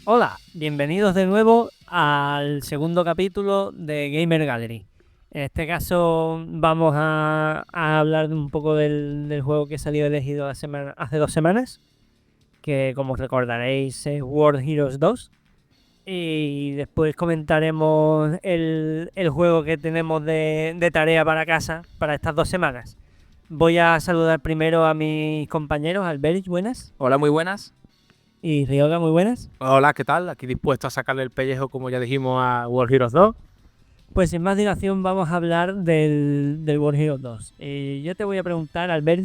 Hola, bienvenidos de nuevo al segundo capítulo de Gamer Gallery. En este caso vamos a hablar un poco del juego que salió elegido hace 2 semanas, que como recordaréis es World Heroes 2. Y después comentaremos el juego que tenemos de tarea para casa para estas 2 semanas. Voy a saludar primero a mis compañeros. Alberich, buenas. Hola, muy buenas. Y Ryoga, muy buenas. Hola, ¿qué tal? Aquí dispuesto a sacarle el pellejo, como ya dijimos, a World Heroes 2. Pues sin más dilación vamos a hablar del World Heroes 2. Yo te voy a preguntar, Albert,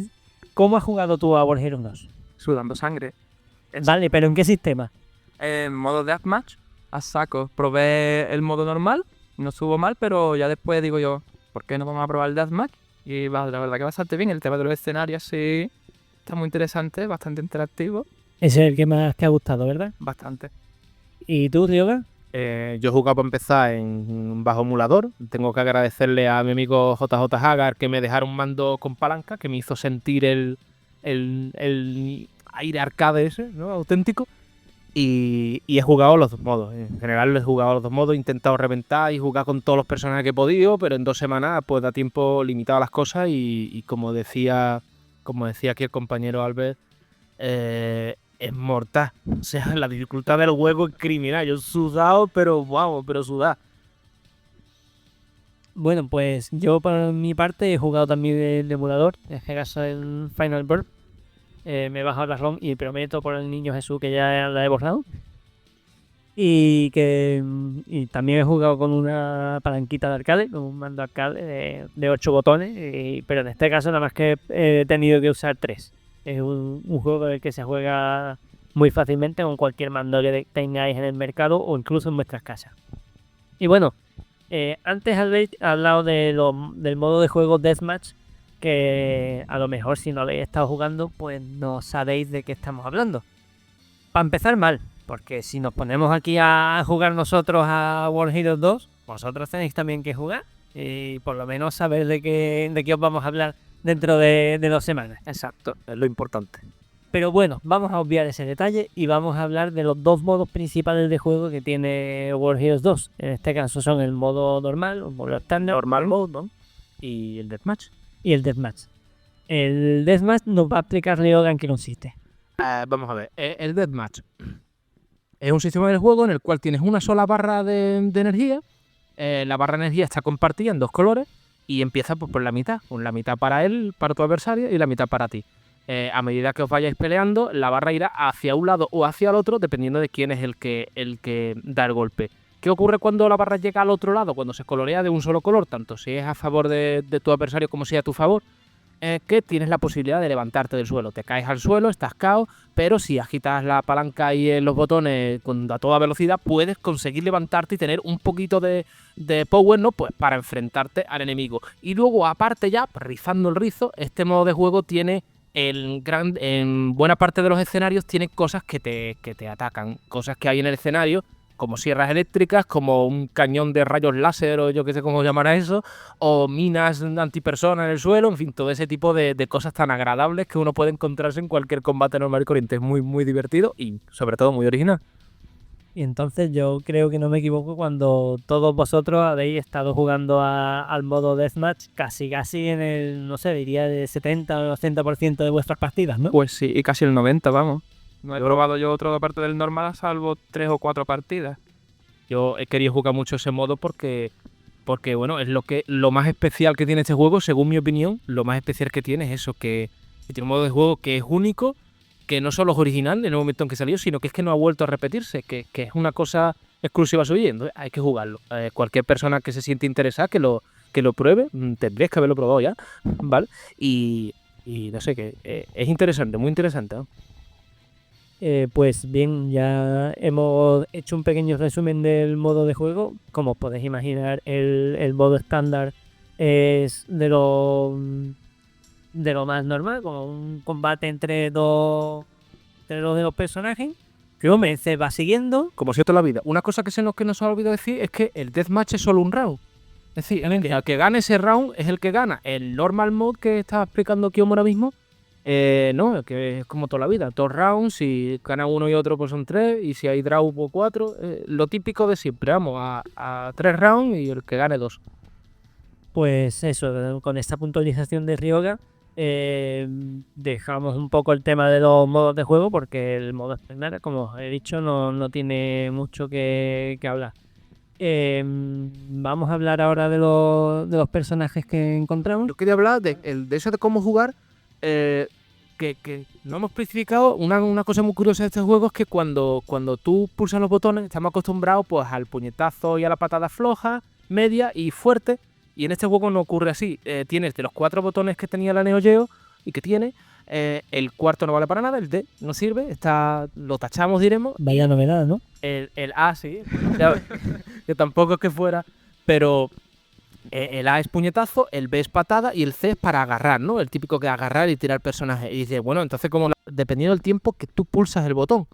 ¿cómo has jugado tú a World Heroes 2? Sudando sangre. Vale, pero ¿en qué sistema? En modo Deathmatch, a saco. Probé el modo normal, no estuvo mal, pero ya después digo yo, ¿por qué no vamos a probar el Deathmatch? Y la verdad que bastante bien. El tema de los escenarios sí está muy interesante, bastante interactivo. Ese es el que más te ha gustado, ¿verdad? Bastante. ¿Y tú, Ryoga? Yo he jugado para empezar en bajo emulador. Tengo que agradecerle a mi amigo JJ Hagar que me dejara un mando con palanca, que me hizo sentir el aire arcade ese, ¿no? Auténtico. Y he jugado los dos modos. En general he jugado los dos modos, he intentado reventar y jugar con todos los personajes que he podido, pero en 2 semanas pues da tiempo limitado a las cosas y como decía aquí el compañero Albert, es mortal. O sea, la dificultad del juego es criminal. Yo he sudado, pero vamos, pero sudado. Bueno, pues yo por mi parte he jugado también el emulador, en este caso el Final Bird. Me he bajado la ROM y prometo por el niño Jesús que ya la he borrado. Y también he jugado con una palanquita de arcade, con un mando arcade de 8 botones, pero en este caso nada más que he tenido que usar 3. Es un juego en el que se juega muy fácilmente con cualquier mando que tengáis en el mercado o incluso en vuestras casas. Y bueno, antes habéis hablado del modo de juego Deathmatch, que a lo mejor si no lo habéis estado jugando, pues no sabéis de qué estamos hablando. Para empezar mal, porque si nos ponemos aquí a jugar nosotros a World Heroes 2, vosotros tenéis también que jugar y por lo menos saber de qué os vamos a hablar dentro de 2 semanas. Exacto, es lo importante. Pero bueno, vamos a obviar ese detalle y vamos a hablar de los dos modos principales de juego que tiene World Heroes 2. En este caso son el modo normal, el modo estándar, Normal mode, ¿no? Y el Deathmatch. Y el Deathmatch. El Deathmatch nos va a explicar Ryoga en qué consiste. Vamos a ver, el Deathmatch es un sistema de juego en el cual tienes una sola barra de energía. La barra de energía está compartida en 2 colores y empieza pues, por la mitad. Con la mitad para él, para tu adversario, y la mitad para ti. A medida que os vayáis peleando, la barra irá hacia un lado o hacia el otro, dependiendo de quién es el que da el golpe. ¿Qué ocurre cuando la barra llega al otro lado? Cuando se colorea de un solo color, tanto si es a favor de tu adversario como si es a tu favor, que tienes la posibilidad de levantarte del suelo. Te caes al suelo, estás cao, pero si agitas la palanca y los botones a toda velocidad, puedes conseguir levantarte y tener un poquito de power, ¿no? Pues para enfrentarte al enemigo. Y luego, aparte ya, rizando el rizo, este modo de juego tiene en buena parte de los escenarios tiene cosas que te atacan, cosas que hay en el escenario, como sierras eléctricas, como un cañón de rayos láser, o yo qué sé cómo llamar a eso, o minas antipersona en el suelo, en fin, todo ese tipo de cosas tan agradables que uno puede encontrarse en cualquier combate normal y corriente. Es muy, muy divertido y, sobre todo, muy original. Y entonces yo creo que no me equivoco cuando todos vosotros habéis estado jugando al modo Deathmatch casi en el, no sé, diría de 70 o 80% de vuestras partidas, ¿no? Pues sí, y casi el 90, vamos. No he probado yo otra parte del normal, salvo 3 o 4 partidas. Yo he querido jugar mucho ese modo porque bueno, es lo más especial que tiene este juego, según mi opinión. Lo más especial que tiene es eso, que tiene un modo de juego que es único, que no solo es original en el momento en que salió, sino que es que no ha vuelto a repetirse, que es una cosa exclusiva suya. Entonces hay que jugarlo. Cualquier persona que se siente interesada que lo pruebe, tendrías que haberlo probado ya, ¿vale? Y no sé, que es interesante, muy interesante, ¿no? Pues bien, ya hemos hecho un pequeño resumen del modo de juego. Como os podéis imaginar, el modo estándar es de lo más normal, como un combate entre dos de los personajes, que hombre, se va siguiendo. Como si toda la vida. Una cosa que se nos ha olvidado decir es que el Deathmatch es solo un round. Es decir, el que gane ese round es el que gana. El normal mode que estaba explicando Kiyomo ahora mismo No, es que es como toda la vida, 2 rounds, si gana uno y otro pues son 3, y si hay draw pues 4, lo típico de siempre, vamos, a 3 rounds y el que gane 2. Pues eso, con esta puntualización de Ryoga, dejamos un poco el tema de los modos de juego, porque el modo estándar, como os he dicho, no tiene mucho que hablar. Vamos a hablar ahora de los personajes que encontramos. Yo quería hablar de eso de cómo jugar, que no hemos especificado. Una cosa muy curiosa de este juego es que cuando tú pulsas los botones estamos acostumbrados pues al puñetazo y a la patada floja, media y fuerte, y en este juego no ocurre así. Tienes de los 4 botones que tenía la Neo Geo y que tiene, el cuarto no vale para nada, el D no sirve, lo tachamos, diremos. Vaya novedad, ¿no? El A sí, que tampoco es que fuera, pero el A es puñetazo, el B es patada y el C es para agarrar, ¿no? El típico que agarrar y tirar personajes. Y dices, bueno, entonces dependiendo del tiempo que tú pulsas el botón.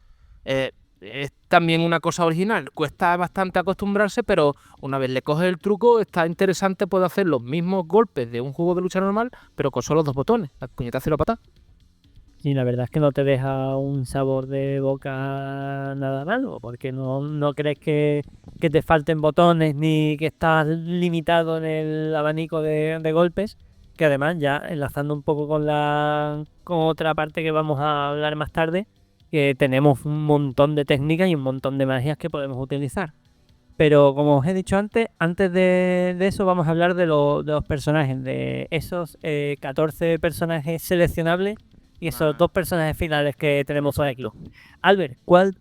Es también una cosa original, cuesta bastante acostumbrarse, pero una vez le coges el truco está interesante, puede hacer los mismos golpes de un juego de lucha normal, pero con solo 2 botones, el puñetazo y la patada. Sí, la verdad es que no te deja un sabor de boca nada malo, porque no crees que te falten botones ni que estás limitado en el abanico de golpes, que además, ya enlazando un poco con otra parte que vamos a hablar más tarde, que tenemos un montón de técnicas y un montón de magias que podemos utilizar. Pero como os he dicho antes de eso vamos a hablar de los personajes, de esos 14 personajes seleccionables y esos 2 personajes finales que tenemos hoy aquí. Albert, ¿cuál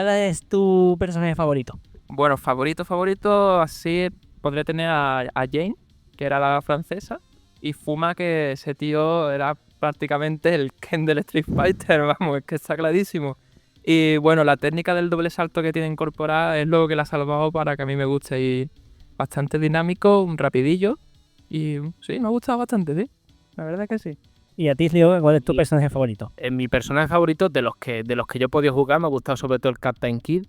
es tu personaje favorito? Bueno, favorito, así podría tener a Jane, que era la francesa, y Fuma, que ese tío era prácticamente el Ken del Street Fighter, vamos, es que está clarísimo. Y bueno, la técnica del doble salto que tiene incorporada es lo que la ha salvado para que a mí me guste, y bastante dinámico, un rapidillo, y sí, me ha gustado bastante, sí, la verdad que sí. Y a ti, Leo, ¿cuál es tu personaje favorito? Mi personaje favorito, de los que yo he podido jugar, me ha gustado sobre todo el Captain Kid.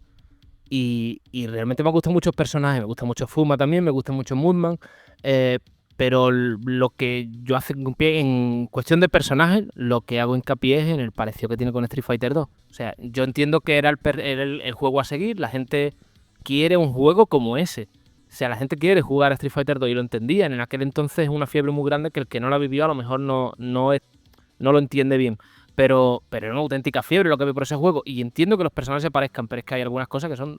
Y realmente me gustan muchos personajes, me gusta mucho Fuma también, me gusta mucho Moodman, pero lo que yo hago hincapié en cuestión de personajes, lo que hago hincapié es en el parecido que tiene con Street Fighter 2. O sea, yo entiendo que era el juego a seguir, la gente quiere un juego como ese. O sea, la gente quiere jugar a Street Fighter 2 y lo entendían. En aquel entonces es una fiebre muy grande que el que no la vivió a lo mejor no lo entiende bien. Pero era una auténtica fiebre lo que ve por ese juego. Y entiendo que los personajes se parezcan, pero es que hay algunas cosas que son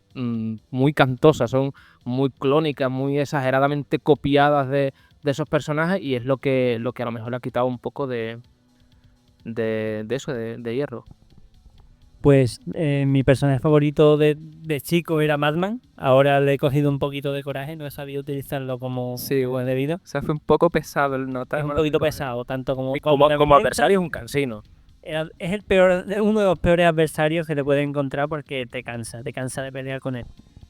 muy cantosas, son muy clónicas, muy exageradamente copiadas de esos personajes, y es lo que a lo mejor le ha quitado un poco de eso, de hierro. Pues mi personaje favorito de chico era Madman. Ahora le he cogido un poquito de coraje, no he sabido utilizarlo como debido. O sea, fue un poco pesado el notar. Es un poquito pesado, tanto como adversario es un cansino. Es uno de los peores adversarios que te puedes encontrar porque te cansa de pelear con él.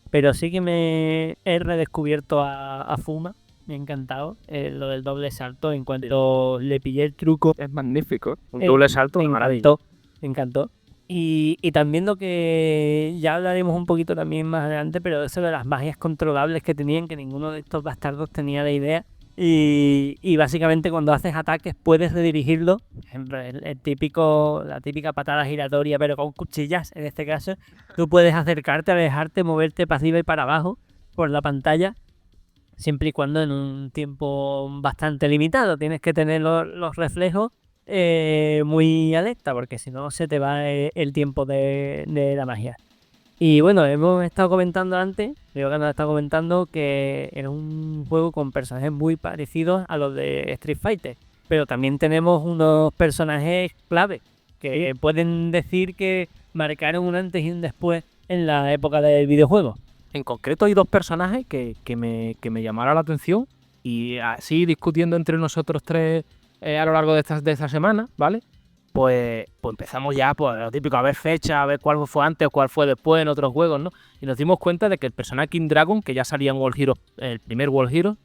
Pero sí que me he redescubierto a Fuma, me ha encantado lo del doble salto. En cuanto le pillé el truco, Es magnífico. Un doble salto, me una maravilla. encantó. Y también lo que ya hablaremos un poquito también más adelante, pero eso de las magias controlables que tenían, que ninguno de estos bastardos tenía de idea. Y básicamente cuando haces ataques puedes redirigirlo. Por ejemplo, la típica patada giratoria, pero con cuchillas en este caso. Tú puedes acercarte, alejarte, moverte para arriba y para abajo por la pantalla, siempre y cuando en un tiempo bastante limitado. Tienes que tener los reflejos muy alerta, porque si no se te va el tiempo de la magia. Y bueno, hemos estado comentando antes, creo que nos ha estado comentando que era un juego con personajes muy parecidos a los de Street Fighter, pero también tenemos unos personajes clave que pueden decir que marcaron un antes y un después en la época del videojuego. En concreto hay 2 personajes que me llamaron la atención, y así discutiendo entre nosotros 3 a lo largo de esta semana, ¿vale? Pues empezamos ya, pues lo típico, a ver fecha, a ver cuál fue antes o cuál fue después en otros juegos, ¿no? Y nos dimos cuenta de que el personaje King Dragon, que ya salía en World Heroes, el primer World Heroes,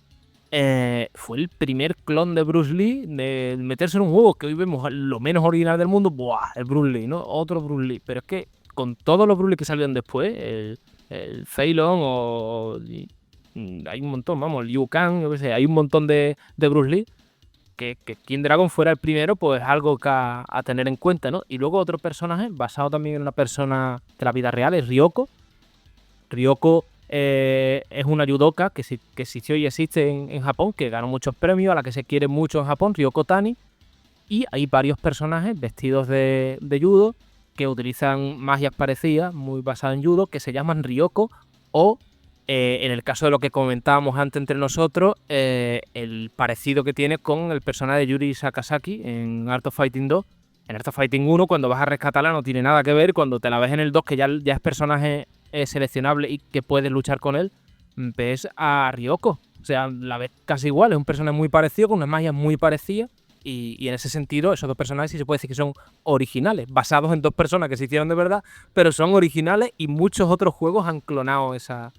fue el primer clon de Bruce Lee de meterse en un juego que hoy vemos lo menos original del mundo. ¡Buah! El Bruce Lee, ¿no? Otro Bruce Lee. Pero es que con todos los Bruce Lee que salieron después, el Fei Long hay un montón, vamos, el Liu Kang, yo qué sé, hay un montón de Bruce Lee que King Dragon fuera el primero, pues algo que a tener en cuenta, ¿no? Y luego otro personaje, basado también en una persona de la vida real, es Ryoko. Ryoko es una judoka que existió y existe en Japón, que ganó muchos premios, a la que se quiere mucho en Japón, Ryoko Tani. Y hay varios personajes vestidos de judo que utilizan magias parecidas, muy basadas en judo, que se llaman Ryoko o, en el caso de lo que comentábamos antes entre nosotros, el parecido que tiene con el personaje de Yuri Sakazaki en Art of Fighting 2. En Art of Fighting 1, cuando vas a rescatarla, no tiene nada que ver. Cuando te la ves en el 2, que ya es personaje seleccionable y que puedes luchar con él, ves a Ryoko. O sea, la ves casi igual. Es un personaje muy parecido, con unas magias muy parecidas. Y en ese sentido, esos dos personajes sí se puede decir que son originales, basados en dos personas que se hicieron de verdad, pero son originales y muchos otros juegos han clonado esos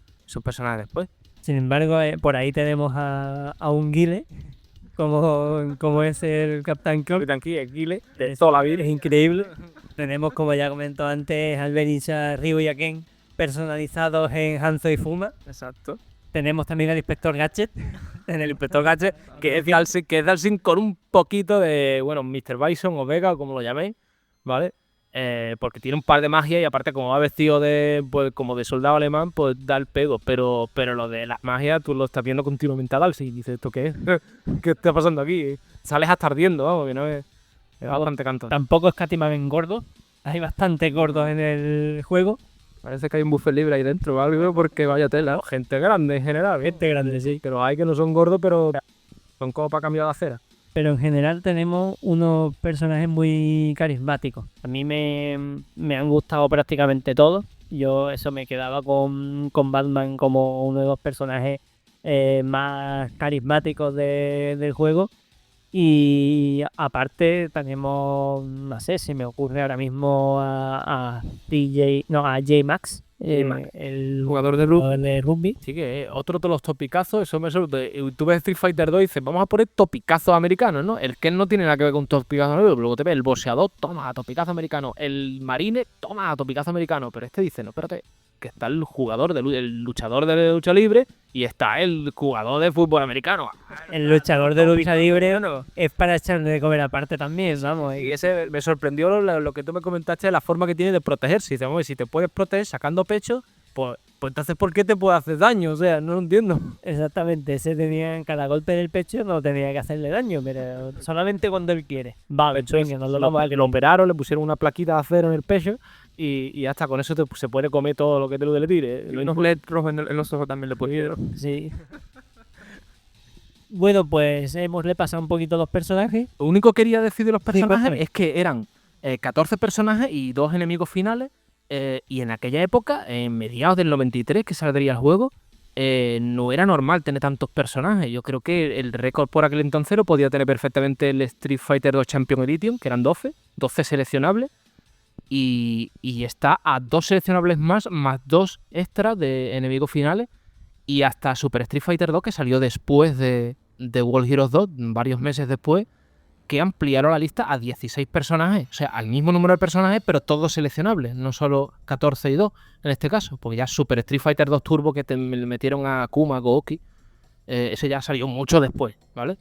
personajes después. Sin embargo, por ahí tenemos a un Guile, como es el Captain Kirk. Capitán Ki, el Guile, de toda la vida. Es increíble. Tenemos, como ya comentó antes, Albericha, Ryu y Aken personalizados en Hanzo y Fuma. Exacto. Tenemos también al Inspector Gadget. El Inspector Gadget, que es Dalsin con un poquito de, bueno, Mr. Bison o Vega, o como lo llaméis, ¿vale? Porque tiene un par de magias y aparte como va vestido pues, como de soldado alemán, pues da el pego. Pero lo de las magias tú lo estás viendo continuamente a Dalsin y dices, ¿esto qué es? ¿Qué está pasando aquí? Sales hasta ardiendo, vamos, que no es bastante canto. Tampoco escatiman en gordos. Hay bastantes gordos en el juego. Parece que hay un buffet libre ahí dentro o algo, porque vaya tela. Gente grande en general. Gente grande, sí. Pero hay que no son gordos, pero son como para cambiar de acera. Pero en general tenemos unos personajes muy carismáticos. A mí me han gustado prácticamente todos. Yo eso me quedaba con Batman como uno de los personajes más carismáticos del juego. Y aparte tenemos, no sé, se me ocurre ahora mismo a J-Max, el jugador de rugby. Sí, que otro de los topicazos, eso me sorprende. Tú ves Street Fighter 2 y dices, vamos a poner topicazos americanos, ¿no? El Ken no tiene nada que ver con topicazo americano, pero luego te ves el boxeador, toma, topicazo americano. El marine, toma, topicazo americano. Pero este dice, no, espérate, que está el jugador, el luchador de lucha libre y está el jugador de fútbol americano. El luchador de lucha libre es para echarle de comer aparte también, vamos. Y ese me sorprendió lo que tú me comentaste de la forma que tiene de protegerse. Dice, vamos, si te puedes proteger sacando pecho, pues entonces ¿por qué te puede hacer daño? O sea, no lo entiendo. Exactamente, ese tenía en cada golpe del pecho, no tenía que hacerle daño, pero solamente cuando él quiere. Vale, venga, nos lo operaron, le pusieron una plaquita de acero en el pecho y hasta con eso se puede comer todo lo que te lo le tire. Unos LED rojos en los ojos también le pusieron. Sí. Bueno, pues hemos repasado un poquito los personajes. Lo único que quería decir de los personajes Sí, es que eran 14 personajes y 2 enemigos finales. Y en aquella época, en mediados del 93 que saldría el juego, no era normal tener tantos personajes. Yo creo que el récord por aquel entonces lo podía tener perfectamente el Street Fighter 2 Champion Edition, que eran 12 seleccionables. Y está a 2 seleccionables más 2 extras de enemigos finales. Y hasta Super Street Fighter 2, que salió después de World Heroes 2, varios meses después, que ampliaron la lista a 16 personajes. O sea, al mismo número de personajes, pero todos seleccionables, no solo 14 y 2 en este caso. Porque ya Super Street Fighter 2 Turbo, que le metieron a Akuma, Gooki, ese ya salió mucho después, ¿vale?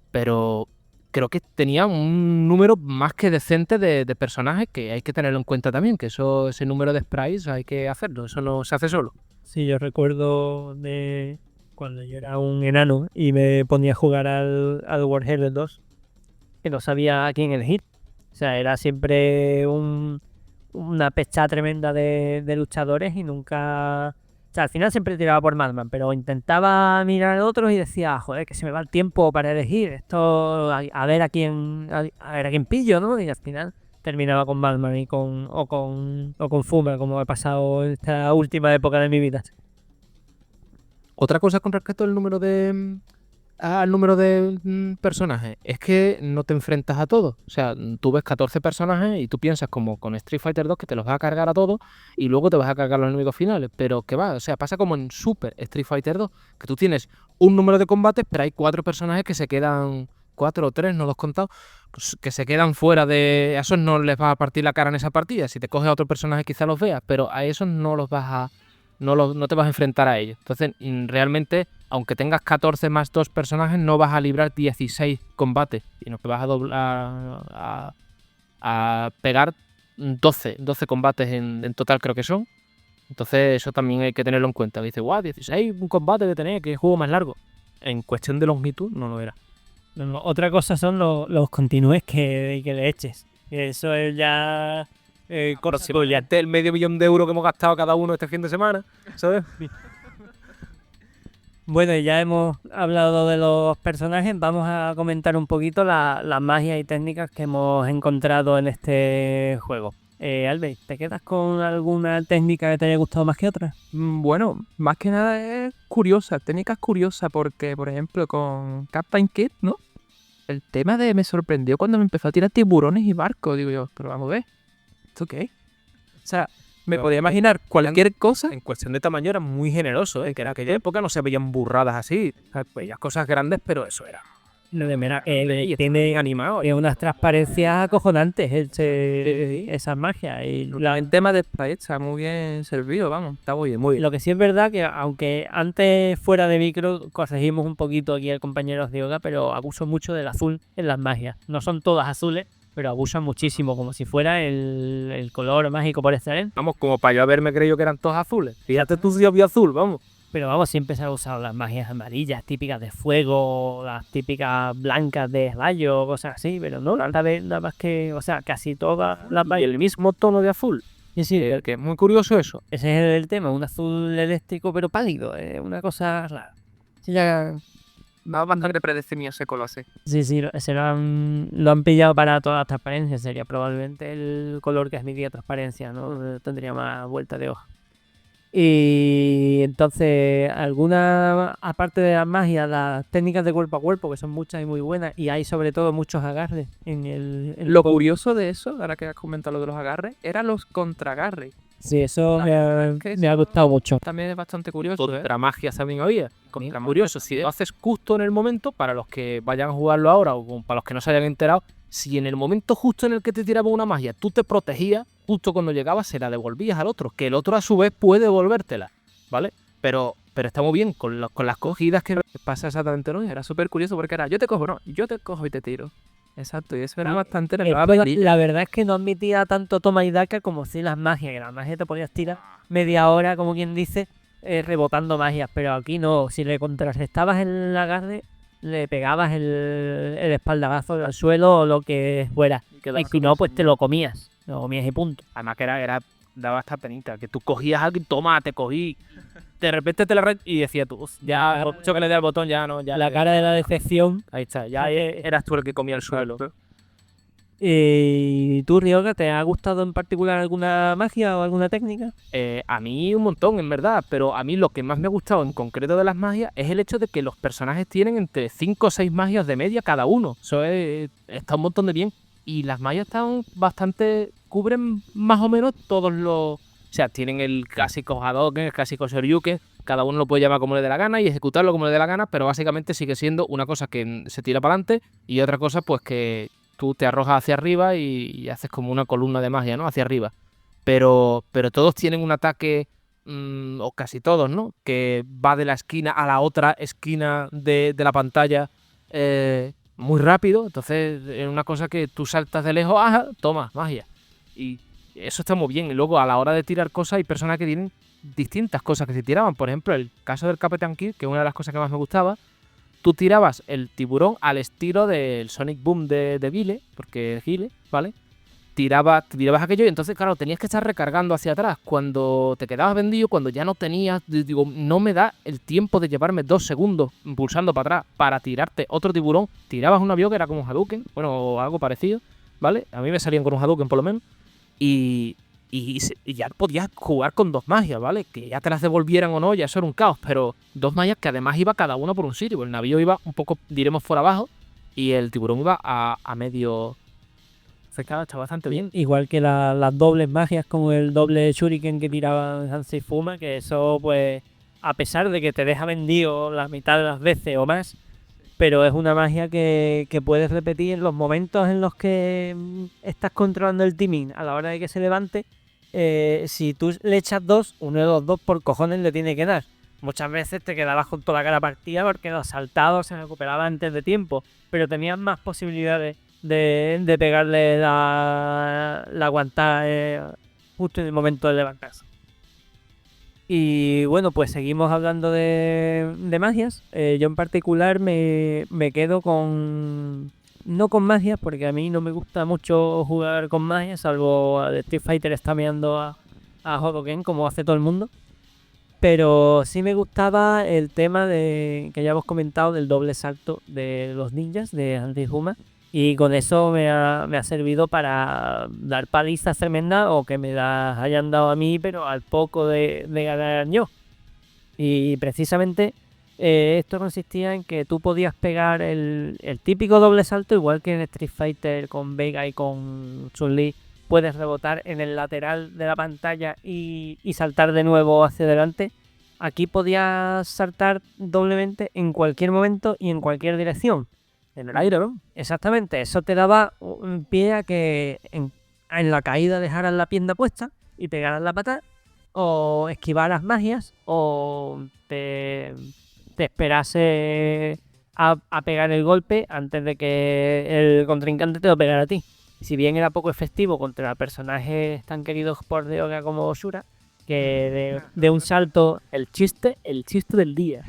Pero creo que tenía un número más que decente de personajes que hay que tenerlo en cuenta también, que ese número de sprites hay que hacerlo, eso no se hace solo. Sí, yo recuerdo de cuando yo era un enano y me ponía a jugar al World Heroes 2, que no sabía a quién elegir. O sea, era siempre una pecha tremenda de luchadores y nunca... O sea, al final siempre tiraba por Madman, pero intentaba mirar a otros y decía, joder, que se me va el tiempo para elegir. Esto, a ver a quién pillo, ¿no? Y al final terminaba con Madman o con Fuma, como he pasado en esta última época de mi vida. Otra cosa con respecto al número de personajes es que no te enfrentas a todos. O sea, tú ves 14 personajes y tú piensas como con Street Fighter 2 que te los vas a cargar a todos y luego te vas a cargar los enemigos finales. Pero que va, o sea, pasa como en Super Street Fighter 2, que tú tienes un número de combates, pero hay 4 personajes que se quedan, 4 o 3, no los he contado, pues, que se quedan fuera de... A esos no les vas a partir la cara en esa partida. Si te coges a otro personaje quizá los veas, pero a esos no los vas no te vas a enfrentar a ellos. Entonces, realmente, aunque tengas 14 más 2 personajes, no vas a librar 16 combates, sino que vas a a pegar 12 combates en total, creo que son. Entonces, eso también hay que tenerlo en cuenta. Dice, guau, 16, un combate que tener, que juego más largo. En cuestión de longitud, no lo era. No, otra cosa son los continúes que le eches. Eso es ya... Posiblemente el medio millón de euros que hemos gastado cada uno este fin de semana, ¿sabes? Bueno, ya hemos hablado de los personajes, vamos a comentar un poquito las magias y técnicas que hemos encontrado en este juego. Albert, ¿te quedas con alguna técnica que te haya gustado más que otra? Bueno, más que nada es curiosa, técnicas curiosas, porque, por ejemplo, con Captain Kidd, ¿no? El tema me sorprendió cuando me empezó a tirar tiburones y barcos. Digo yo, pero vamos a ver, ¿esto qué? O sea, me podía imaginar cualquier cosa. En cuestión de tamaño era muy generoso, que en aquella época no se veían burradas así. O sea, veías cosas grandes, pero eso era. Lo de mira, tiene animado. unas transparencias acojonantes esas magias. Y El tema de Sprite está muy bien servido, vamos. Está muy bien, muy bien. lo que sí es verdad que aunque antes fuera de micro corregimos un poquito aquí el compañero de yoga, pero abuso mucho del azul en las magias. No son todas azules, pero abusan muchísimo, como si fuera el color mágico por excelencia. Vamos, como para yo haberme creído que eran todos azules. Fíjate tú si yo vi azul, vamos. Pero vamos, siempre se han usado las magias amarillas, típicas de fuego, las típicas blancas de rayo, cosas así, pero no, nada más que, o sea, casi todas las Y magias. el mismo tono de azul. Y sí, Que es muy curioso eso. ese es el tema, un azul eléctrico pero pálido, es una cosa rara. Sí, ya... Va bastante predefinido ese color así. Sí, se lo han pillado para todas las transparencias, sería probablemente el color que admitía transparencia, ¿no? Tendría más vuelta de hoja. Y entonces, aparte de las magias, las técnicas de cuerpo a cuerpo, que son muchas y muy buenas, y hay sobre todo muchos agarres en el Lo juego. curioso de eso, ahora que has comentado lo de los agarres, eran los contraagarres. Sí, eso ¿Qué me ha gustado mucho. También es bastante curioso, Contra magia también había. Contra Curioso, si lo haces justo en el momento, para los que vayan a jugarlo ahora o para los que no se hayan enterado, si en el momento justo en el que te tiraba una magia tú te protegías, justo cuando llegabas se la devolvías al otro, que el otro a su vez puede devolvértela, ¿vale? Pero está muy bien con las cogidas que pasa exactamente lo mismo. Era súper curioso porque era yo te cojo, no, yo te cojo y te tiro. Exacto, y eso era bastante La verdad es que no admitía tanto toma y daca como si las magias, que las magias te podías tirar media hora, como quien dice, rebotando magias, pero aquí no, si le contrarrestabas el agarre, le pegabas el espaldarazo al suelo o lo que fuera, y si no, pues te lo comías y punto. Además que daba esta penita, que tú cogías algo y toma, te cogí, de repente te la red y decía tú, ya, por mucho que le dé al botón, ya no, ya. La cara de la decepción. Ahí está, ya eras tú el que comía el suelo. ¿Y tú, Ryoga, te ha gustado en particular alguna magia o alguna técnica? A mí un montón, en verdad, pero a mí lo que más me ha gustado en concreto de las magias es el hecho de que los personajes tienen entre 5 o 6 magias de media cada uno. Eso está un montón de bien. Y las magias están bastante... cubren más o menos todos los... O sea, tienen el clásico Hadouken, el clásico Shoryuken, cada uno lo puede llamar como le dé la gana y ejecutarlo como le dé la gana, pero básicamente sigue siendo una cosa que se tira para adelante y otra cosa pues que tú te arrojas hacia arriba y haces como una columna de magia, ¿no? Hacia arriba. Pero todos tienen un ataque, o casi todos, ¿no? Que va de la esquina a la otra esquina de la pantalla muy rápido. Entonces es una cosa que tú saltas de lejos, ¡ajá! Toma, magia. Y eso está muy bien. Y luego a la hora de tirar cosas hay personas que tienen distintas cosas que se tiraban. Por ejemplo, el caso del Captain Kidd, que es una de las cosas que más me gustaba, tú tirabas el tiburón al estilo del Sonic Boom de Guile, porque Guile, ¿vale? Tirabas aquello y entonces, claro, tenías que estar recargando hacia atrás. Cuando te quedabas vendido, cuando ya no tenías, digo, no me da el tiempo de llevarme 2 segundos pulsando para atrás para tirarte otro tiburón. Tirabas un avión que era como un Hadouken, bueno, o algo parecido, ¿vale? A mí me salían con un Hadouken por lo menos. Y ya podías jugar con 2 magias, ¿vale? Que ya te las devolvieran o no, ya eso era un caos. Pero 2 magias que además iba cada una por un sitio. El navío iba un poco, diremos, por abajo y el tiburón iba a medio... Está bastante bien. Igual que las dobles magias, como el doble shuriken que tiraba Hansei Fuma, que eso, pues, a pesar de que te deja vendido la mitad de las veces o más, pero es una magia que puedes repetir en los momentos en los que estás controlando el timing a la hora de que se levante. si tú le echas 2, uno de los dos por cojones le tiene que dar. Muchas veces te quedabas con toda la cara partida porque los saltados se recuperaban antes de tiempo, pero tenías más posibilidades de pegarle la aguantada justo en el momento de levantarse. Y bueno, pues seguimos hablando de magias. Yo en particular me quedo con... No con magias, porque a mí no me gusta mucho jugar con magias, salvo de Street Fighter spameando a Hodoken, como hace todo el mundo. Pero sí me gustaba el tema que ya hemos comentado del doble salto de los ninjas de Anti-Huma. Y con eso me ha servido para dar palizas tremendas o que me las hayan dado a mí, pero al poco de ganar yo. Y precisamente esto consistía en que tú podías pegar el típico doble salto, igual que en Street Fighter con Vega y con Chun-Li. Puedes rebotar en el lateral de la pantalla y saltar de nuevo hacia adelante. Aquí podías saltar doblemente en cualquier momento y en cualquier dirección. En el aire, ¿no? Exactamente, eso te daba un pie a que en la caída dejaras la pierna puesta y pegaras la patada, o esquivaras magias, o te esperase a pegar el golpe antes de que el contrincante te lo pegara a ti. Si bien era poco efectivo contra personajes tan queridos por Ryoga como Shura, que de un salto, el chiste del día.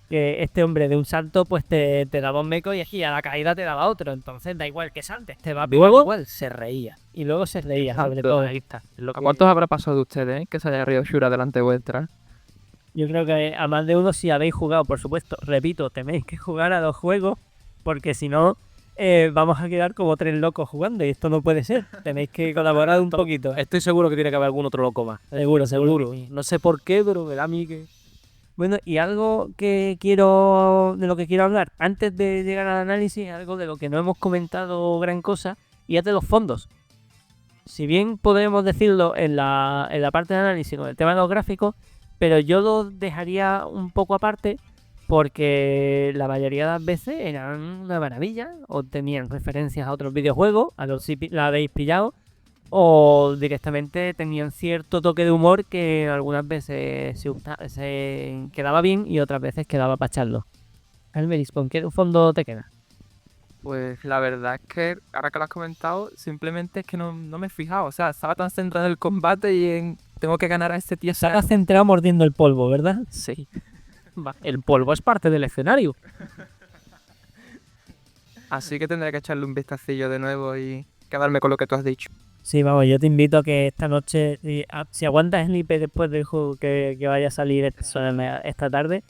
Que este hombre de un salto pues te daba un meco y aquí a la caída te daba otro, entonces da igual que saltes, te va a pegar igual, se reía. Y luego se reía sobre todo. Ahí está. ¿A cuántos habrá pasado de ustedes, que se haya reído Shura delante vuestra? Yo creo que a más de uno, si habéis jugado, por supuesto, repito, tenéis que jugar a los juegos, porque si no, vamos a quedar como 3 locos jugando y esto no puede ser. Tenéis que colaborar un poquito. Estoy seguro que tiene que haber algún otro loco más. Seguro. No sé por qué, pero me da a mí que... Bueno, y algo de lo que quiero hablar, antes de llegar al análisis, algo de lo que no hemos comentado gran cosa, y es de los fondos. Si bien podemos decirlo en la parte de análisis con el tema de los gráficos, pero yo lo dejaría un poco aparte porque la mayoría de las veces eran una maravilla, o tenían referencias a otros videojuegos, a los si la habéis pillado, o directamente tenían cierto toque de humor que algunas veces se quedaba bien y otras veces quedaba para echarlo. Almeris, ¿con qué fondo te queda? Pues la verdad es que, ahora que lo has comentado, simplemente es que no me he fijado. O sea, estaba tan centrado en el combate y en tengo que ganar a este tío. Estás centrado mordiendo el polvo, ¿verdad? Sí. El polvo es parte del escenario. Así que tendré que echarle un vistacillo de nuevo y quedarme con lo que tú has dicho. Sí, vamos, yo te invito a que esta noche, si aguantas el IP después del juego que vaya a salir esta tarde,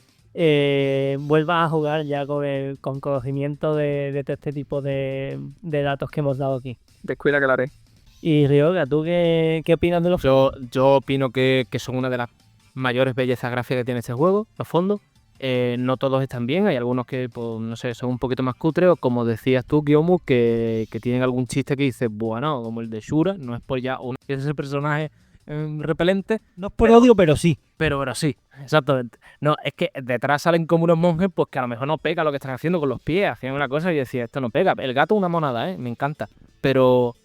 vuelvas a jugar ya con conocimiento de todo este tipo de datos que hemos dado aquí. Descuida que lo haré. Y Ryoga, ¿tú qué opinas de los fondos? Yo opino que son una de las mayores bellezas gráficas que tiene este juego, los fondos. No todos están bien, hay algunos que, pues, no sé, son un poquito más cutres, o como decías tú, Kiyomu, que tienen algún chiste que dices, bueno, como el de Shura, no es por ya ese personaje repelente. No es por odio, pero sí. Pero sí, exactamente. No, es que detrás salen como unos monjes, pues que a lo mejor no pega lo que están haciendo con los pies, hacían una cosa y decía, esto no pega. El gato una monada, me encanta. Pero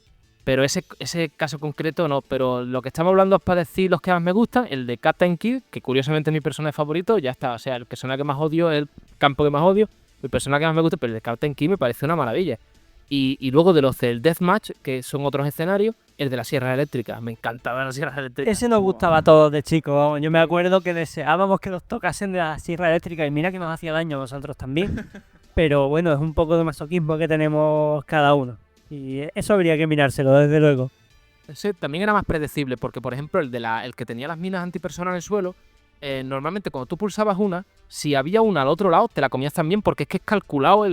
ese caso concreto no, pero lo que estamos hablando es para decir los que más me gustan, el de Captain Kid, que curiosamente es mi personaje favorito, ya está, o sea, el personaje que más odio es el campo que más odio, el personaje que más me gusta, pero el de Captain Kid me parece una maravilla. Y luego de los del Deathmatch, que son otros escenarios, el de la Sierra Eléctrica, me encantaba la Sierra Eléctrica. Ese nos gustaba a todos de chicos, vamos. Yo me acuerdo que deseábamos que nos tocasen de la Sierra Eléctrica y mira que nos hacía daño a nosotros también, pero bueno, es un poco de masoquismo que tenemos cada uno. Y eso habría que mirárselo, desde luego. Ese también era más predecible, porque por ejemplo el que tenía las minas antipersona en el suelo, normalmente cuando tú pulsabas una, si había una al otro lado, te la comías también, porque es que es calculado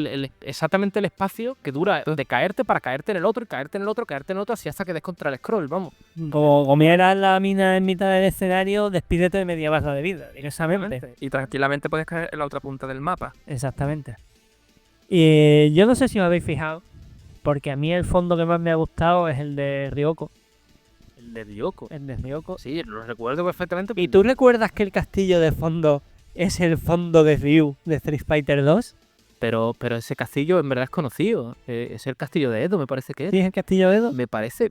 exactamente el espacio que dura de caerte para caerte en el otro, y caerte en el otro, caerte en el otro, así hasta que des contra el scroll, vamos. Como comieras la mina en mitad del escenario, despídete de media barra de vida, directamente. Y tranquilamente puedes caer en la otra punta del mapa. Exactamente. Y yo no sé si os habéis fijado, porque a mí el fondo que más me ha gustado es el de Ryoko. El de Ryoko. El de Ryoko. Sí, lo recuerdo perfectamente. ¿Y tú recuerdas que el castillo de fondo es el fondo de Ryu de Street Fighter 2? pero ese castillo en verdad es conocido. Es el castillo de Edo, me parece que es. ¿Sí es el castillo de Edo? Me parece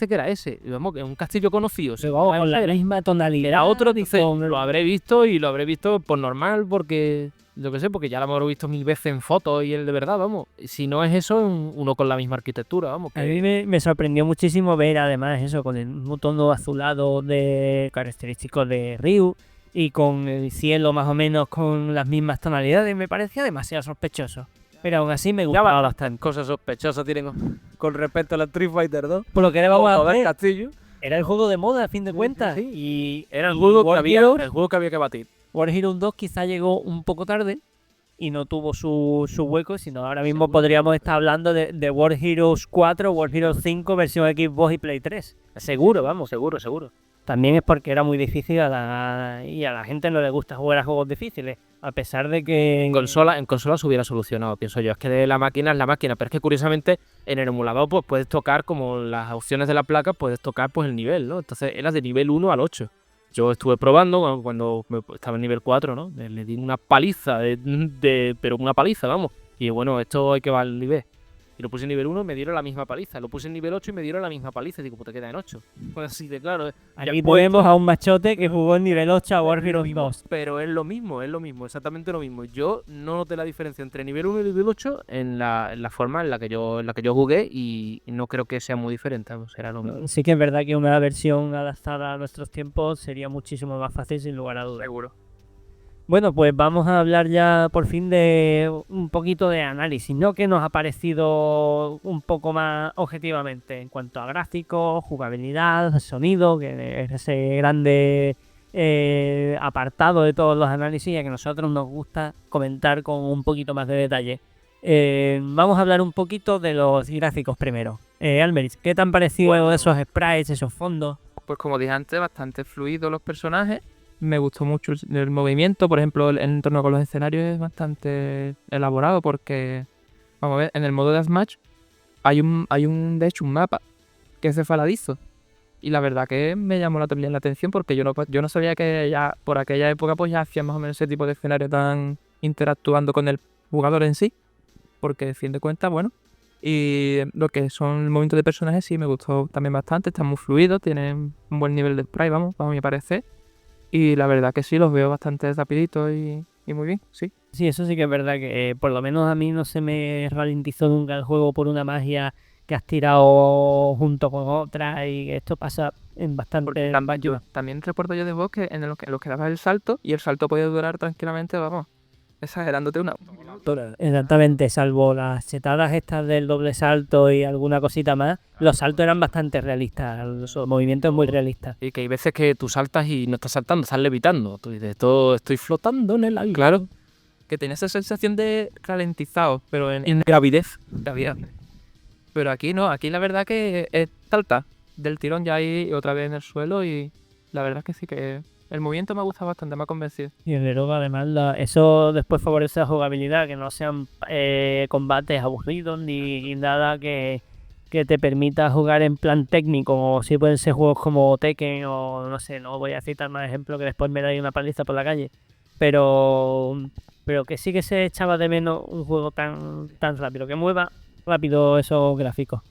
que era ese. Y vamos, que es un castillo conocido. Pero vamos, con la misma tonalidad. Era otro, dice, con- lo habré visto por normal, porque, yo qué sé, porque ya lo hemos visto 1000 veces en fotos y el de verdad, vamos. Si no es eso, uno con la misma arquitectura, vamos. A mí me sorprendió muchísimo ver además eso, con el mismo tono azulado de característico de Ryu y con el cielo más o menos con las mismas tonalidades, me parecía demasiado sospechoso. Pero aún así me gustaba. Ahora están cosas sospechosas tienen con respecto a la Street Fighter 2. Por lo que le vamos a Todo el ver, castillo. era el juego de moda a fin de cuentas. sí. Y Era el y juego, que War había, Heroes- el juego que había que batir. War Heroes 2 quizá llegó un poco tarde y no tuvo su hueco, sino ahora mismo podríamos estar hablando de War Heroes 4, War Heroes 5, versión Xbox y Play 3. Seguro, vamos, seguro. También es porque era muy difícil y a la gente no le gusta jugar a juegos difíciles, a pesar de que En consola se hubiera solucionado, pienso yo. Es que de la máquina es la máquina, pero es que curiosamente en el emulador pues puedes tocar como las opciones de la placa, puedes tocar pues el nivel, ¿no? Entonces era de nivel 1 al 8. Yo estuve probando cuando estaba en nivel 4, ¿no? Le di una paliza, pero una paliza, vamos. Y bueno, esto hay que va al nivel. Y lo puse en nivel 1 y me dieron la misma paliza. Lo puse en nivel 8 y me dieron la misma paliza. Y digo, puta, queda en 8. Pues así de claro. aquí tenemos a un machote que jugó en nivel 8 a War Heroes 2. Pero es lo mismo, exactamente lo mismo. Yo no noté la diferencia entre nivel 1 y nivel 8 en la forma en la que yo jugué y no creo que sea muy diferente, será lo mismo. Sí que es verdad que una versión adaptada a nuestros tiempos sería muchísimo más fácil, sin lugar a dudas. Seguro. Bueno, pues vamos a hablar ya por fin de un poquito de análisis, ¿no? Que nos ha parecido un poco más objetivamente en cuanto a gráficos, jugabilidad, sonido, que es ese grande apartado de todos los análisis y a que a nosotros nos gusta comentar con un poquito más de detalle. Vamos a hablar un poquito de los gráficos primero. Almeris, ¿qué te han parecido esos sprites, esos fondos? Pues como dije antes, bastante fluido los personajes. Me gustó mucho el movimiento, por ejemplo, el entorno con los escenarios es bastante elaborado porque, vamos a ver, en el modo de Smash de hecho, un mapa que es cefaladizo. Y la verdad que me llamó también la atención porque yo no sabía que ya por aquella época pues ya hacían más o menos ese tipo de escenario tan interactuando con el jugador en sí. Porque, a fin de cuentas, bueno. Y lo que son el movimiento de personajes sí me gustó también bastante, están muy fluidos, tienen un buen nivel de sprite, vamos, a mi parecer. Y la verdad que sí, los veo bastante rapiditos y muy bien, sí. Sí, eso sí que es verdad que por lo menos a mí no se me ralentizó nunca el juego por una magia que has tirado junto con otra y que esto pasa en bastante... También recuerdo yo de vos que en los que dabas el salto y el salto podía durar tranquilamente, vamos, exagerándote una hora. Exactamente, salvo las setadas estas del doble salto y alguna cosita más, los saltos eran bastante realistas, los movimientos muy realistas. Y que hay veces que tú saltas y no estás saltando, estás levitando. Tú dices, estoy flotando en el aire. Claro, que tenía esa sensación de ralentizado, pero en Gravidez. gravedad. Pero aquí no, aquí la verdad que es salta del tirón ya ahí otra vez en el suelo y la verdad que sí que el movimiento me ha gustado bastante, me ha convencido. Y desde luego además eso después favorece la jugabilidad, que no sean combates aburridos ni nada que te permita jugar en plan técnico, o si pueden ser juegos como Tekken o no sé, no voy a citar más ejemplos que después me dais una paliza por la calle, pero que sí que se echaba de menos un juego tan rápido, que mueva rápido esos gráficos.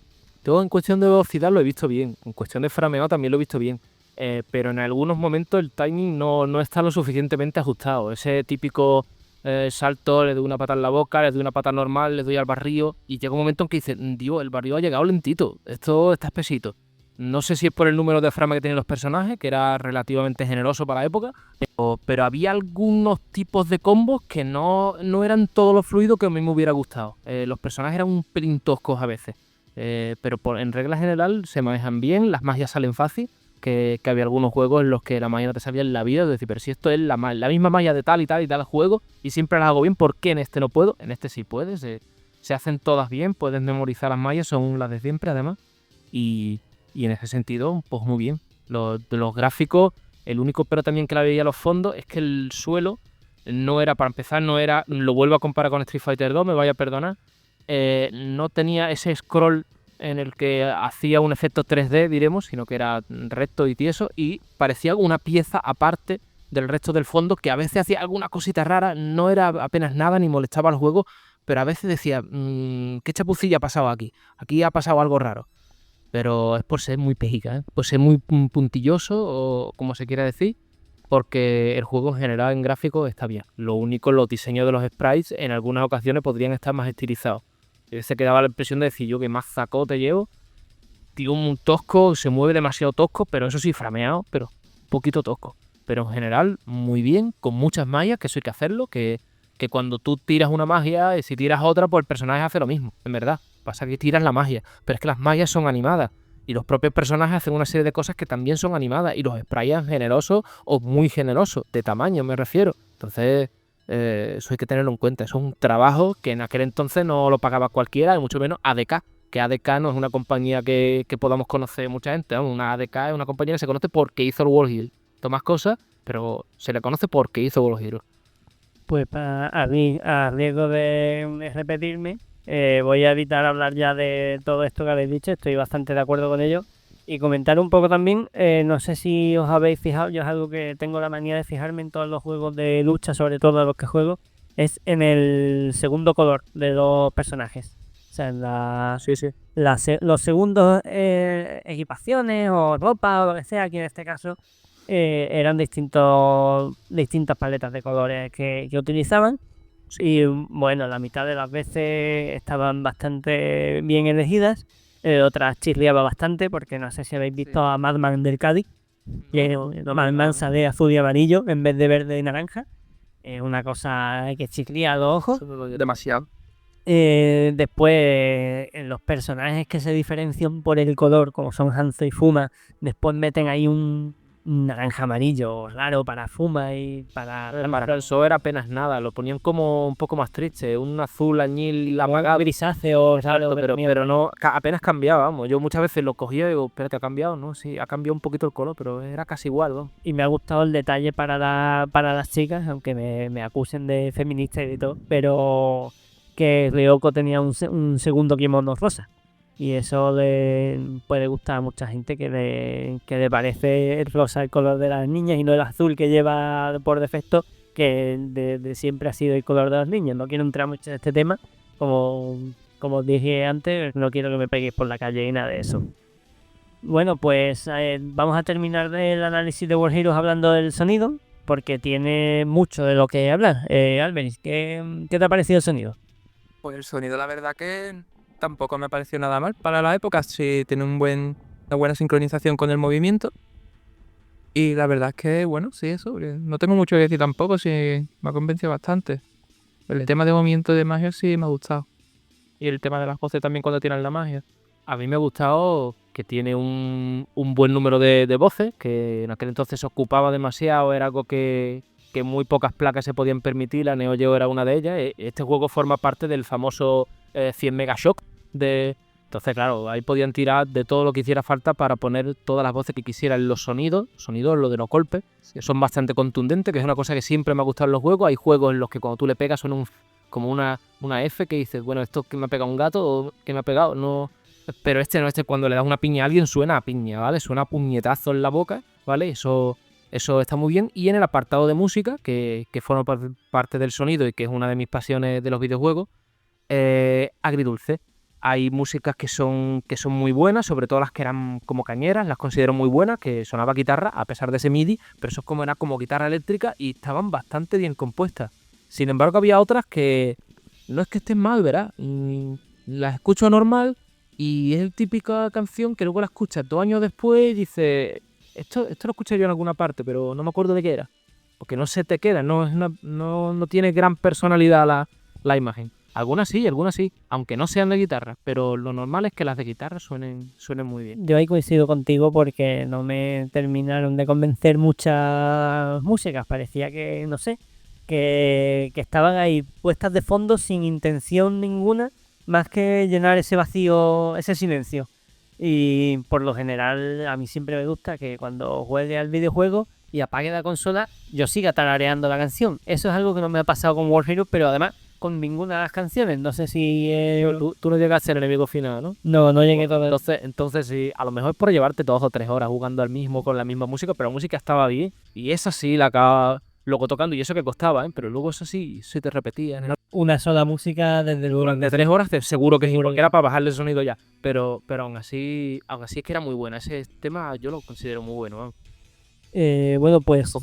Todo en cuestión de velocidad lo he visto bien, en cuestión de frameo también lo he visto bien. Pero en algunos momentos el timing no está lo suficientemente ajustado. Ese típico salto, le doy una pata en la boca, le doy una pata normal, le doy al barrio y llega un momento en que dices, Dios, el barrio ha llegado lentito, esto está espesito. No sé si es por el número de frames que tienen los personajes, que era relativamente generoso para la época, pero había algunos tipos de combos que no eran todo lo fluido que a mí me hubiera gustado. Los personajes eran un pelín toscos a veces, pero en regla general se manejan bien, las magias salen fácil. Que había algunos juegos en los que la magia no te salía en la vida, es decir, pero si esto es la misma magia de tal y tal y tal juego y siempre las hago bien, ¿por qué en este no puedo? En este sí puedes, se hacen todas bien, puedes memorizar las magias, son las de siempre además y en ese sentido, pues muy bien. Los gráficos, el único pero también que la veía a los fondos es que el suelo no era, para empezar, lo vuelvo a comparar con Street Fighter 2, me vaya a perdonar, no tenía ese scroll en el que hacía un efecto 3D, diremos, sino que era recto y tieso y parecía una pieza aparte del resto del fondo que a veces hacía alguna cosita rara, no era apenas nada ni molestaba al juego, pero a veces decía, ¿qué chapucilla ha pasado aquí? Aquí ha pasado algo raro. Pero es por ser muy pejica, ¿eh? Por ser muy puntilloso, o como se quiera decir, porque el juego en general en gráfico está bien. Lo único, los diseños de los sprites en algunas ocasiones podrían estar más estilizados. Se quedaba la impresión de decir yo que más zacote llevo, tío, un tosco, se mueve demasiado tosco, pero eso sí, frameado, pero un poquito tosco. Pero en general, muy bien, con muchas magias, que eso hay que hacerlo, que cuando tú tiras una magia, si tiras otra, pues el personaje hace lo mismo, en verdad. Pasa que tiras la magia, pero es que las magias son animadas y los propios personajes hacen una serie de cosas que también son animadas y los sprites generosos o muy generosos, de tamaño me refiero. Entonces, eso hay que tenerlo en cuenta. Eso es un trabajo que en aquel entonces no lo pagaba cualquiera, y mucho menos ADK, que ADK no es una compañía que podamos conocer mucha gente, ¿no? Una ADK es una compañía que se conoce porque hizo el World Heroes. Tomas cosas, pero se le conoce porque hizo World Heroes. Pues a mí, a riesgo de repetirme, voy a evitar hablar ya de todo esto que habéis dicho, estoy bastante de acuerdo con ello. Y comentar un poco también, no sé si os habéis fijado, yo es algo que tengo la manía de fijarme en todos los juegos de lucha, sobre todo los que juego, es en el segundo color de los personajes. O sea, en los segundos equipaciones o ropa o lo que sea, aquí en este caso, eran distintas paletas de colores que utilizaban. Y bueno, la mitad de las veces estaban bastante bien elegidas, otras chirriaba bastante, porque no sé si habéis visto a Madman del Cádiz, que Madman sale azul y amarillo en vez de verde y naranja. Es una cosa que chirría a los ojos. Demasiado. Después, en los personajes que se diferencian por el color, como son Hanzo y Fuma, después meten ahí un naranja amarillo raro para Fuma y para Hanzo era apenas nada, lo ponían como un poco más triste, un azul añil apagado, grisáceo, exacto, pero no, apenas cambiaba, vamos. Yo muchas veces lo cogía y digo, espérate, ¿ha cambiado? No, sí, ha cambiado un poquito el color, pero era casi igual, ¿no? Y me ha gustado el detalle para las chicas, aunque me acusen de feminista y de todo, pero que Ryoko tenía un segundo kimono rosa. Y eso le puede gustar a mucha gente que le parece el rosa el color de las niñas y no el azul que lleva por defecto, que de siempre ha sido el color de las niñas. No quiero entrar mucho en este tema, como os dije antes, no quiero que me peguéis por la calle y nada de eso. Bueno, pues vamos a terminar el análisis de World Heroes hablando del sonido, porque tiene mucho de lo que hablar. Alberis, ¿qué te ha parecido el sonido? Pues el sonido, la verdad que tampoco me pareció nada mal. Para la época sí tiene una buena sincronización con el movimiento. Y la verdad es que, bueno, sí, eso. No tengo mucho que decir tampoco, sí me ha convencido bastante. El tema de movimiento de magia sí me ha gustado. Y el tema de las voces también cuando tiran la magia. A mí me ha gustado que tiene un buen número de voces, que en aquel entonces se ocupaba demasiado, era algo que muy pocas placas se podían permitir, la Neo Geo era una de ellas. Este juego forma parte del famoso 100 Mega Shock. Entonces, claro, ahí podían tirar de todo lo que hiciera falta para poner todas las voces que quisieran. Los sonidos, lo de los golpes, que son bastante contundentes, que es una cosa que siempre me ha gustado en los juegos. Hay juegos en los que cuando tú le pegas suena como una F, que dices, bueno, ¿esto que me ha pegado un gato o que me ha pegado? No. Pero este cuando le das una piña a alguien suena a piña, ¿vale? Suena a puñetazo en la boca, ¿vale? Eso está muy bien. Y en el apartado de música, que forma parte del sonido y que es una de mis pasiones de los videojuegos, agridulce. Hay músicas que son muy buenas, sobre todo las que eran como cañeras, las considero muy buenas, que sonaba guitarra, a pesar de ese MIDI, pero eso era como guitarra eléctrica y estaban bastante bien compuestas. Sin embargo, había otras que no es que estén mal, ¿verdad? Las escucho normal y es la típica canción que luego la escuchas 2 años después y dices, esto lo escuché yo en alguna parte, pero no me acuerdo de qué era. Porque no se te queda, no tiene gran personalidad la imagen. Algunas sí, aunque no sean de guitarra, pero lo normal es que las de guitarra suenen muy bien. Yo ahí coincido contigo porque no me terminaron de convencer muchas músicas. Parecía que, no sé, que estaban ahí puestas de fondo sin intención ninguna, más que llenar ese vacío, ese silencio. Y por lo general a mí siempre me gusta que cuando juegue al videojuego y apague la consola, yo siga tarareando la canción. Eso es algo que no me ha pasado con World Heroes, pero además con ninguna de las canciones. No sé si... Tú no llegas a ser el enemigo final, ¿no? No llegué todo. Entonces sí, a lo mejor es por llevarte 2 o 3 horas jugando al mismo con la misma música, pero la música estaba bien. Y esa sí la acaba luego tocando, y eso que costaba, ¿eh? Pero luego eso sí se te repetía. una sola música desde luego. Durante 3 horas seguro que sí, Seguro porque que era para bajarle el sonido ya. Pero aún así es que era muy buena. Ese tema yo lo considero muy bueno. Vamos. Bueno, pues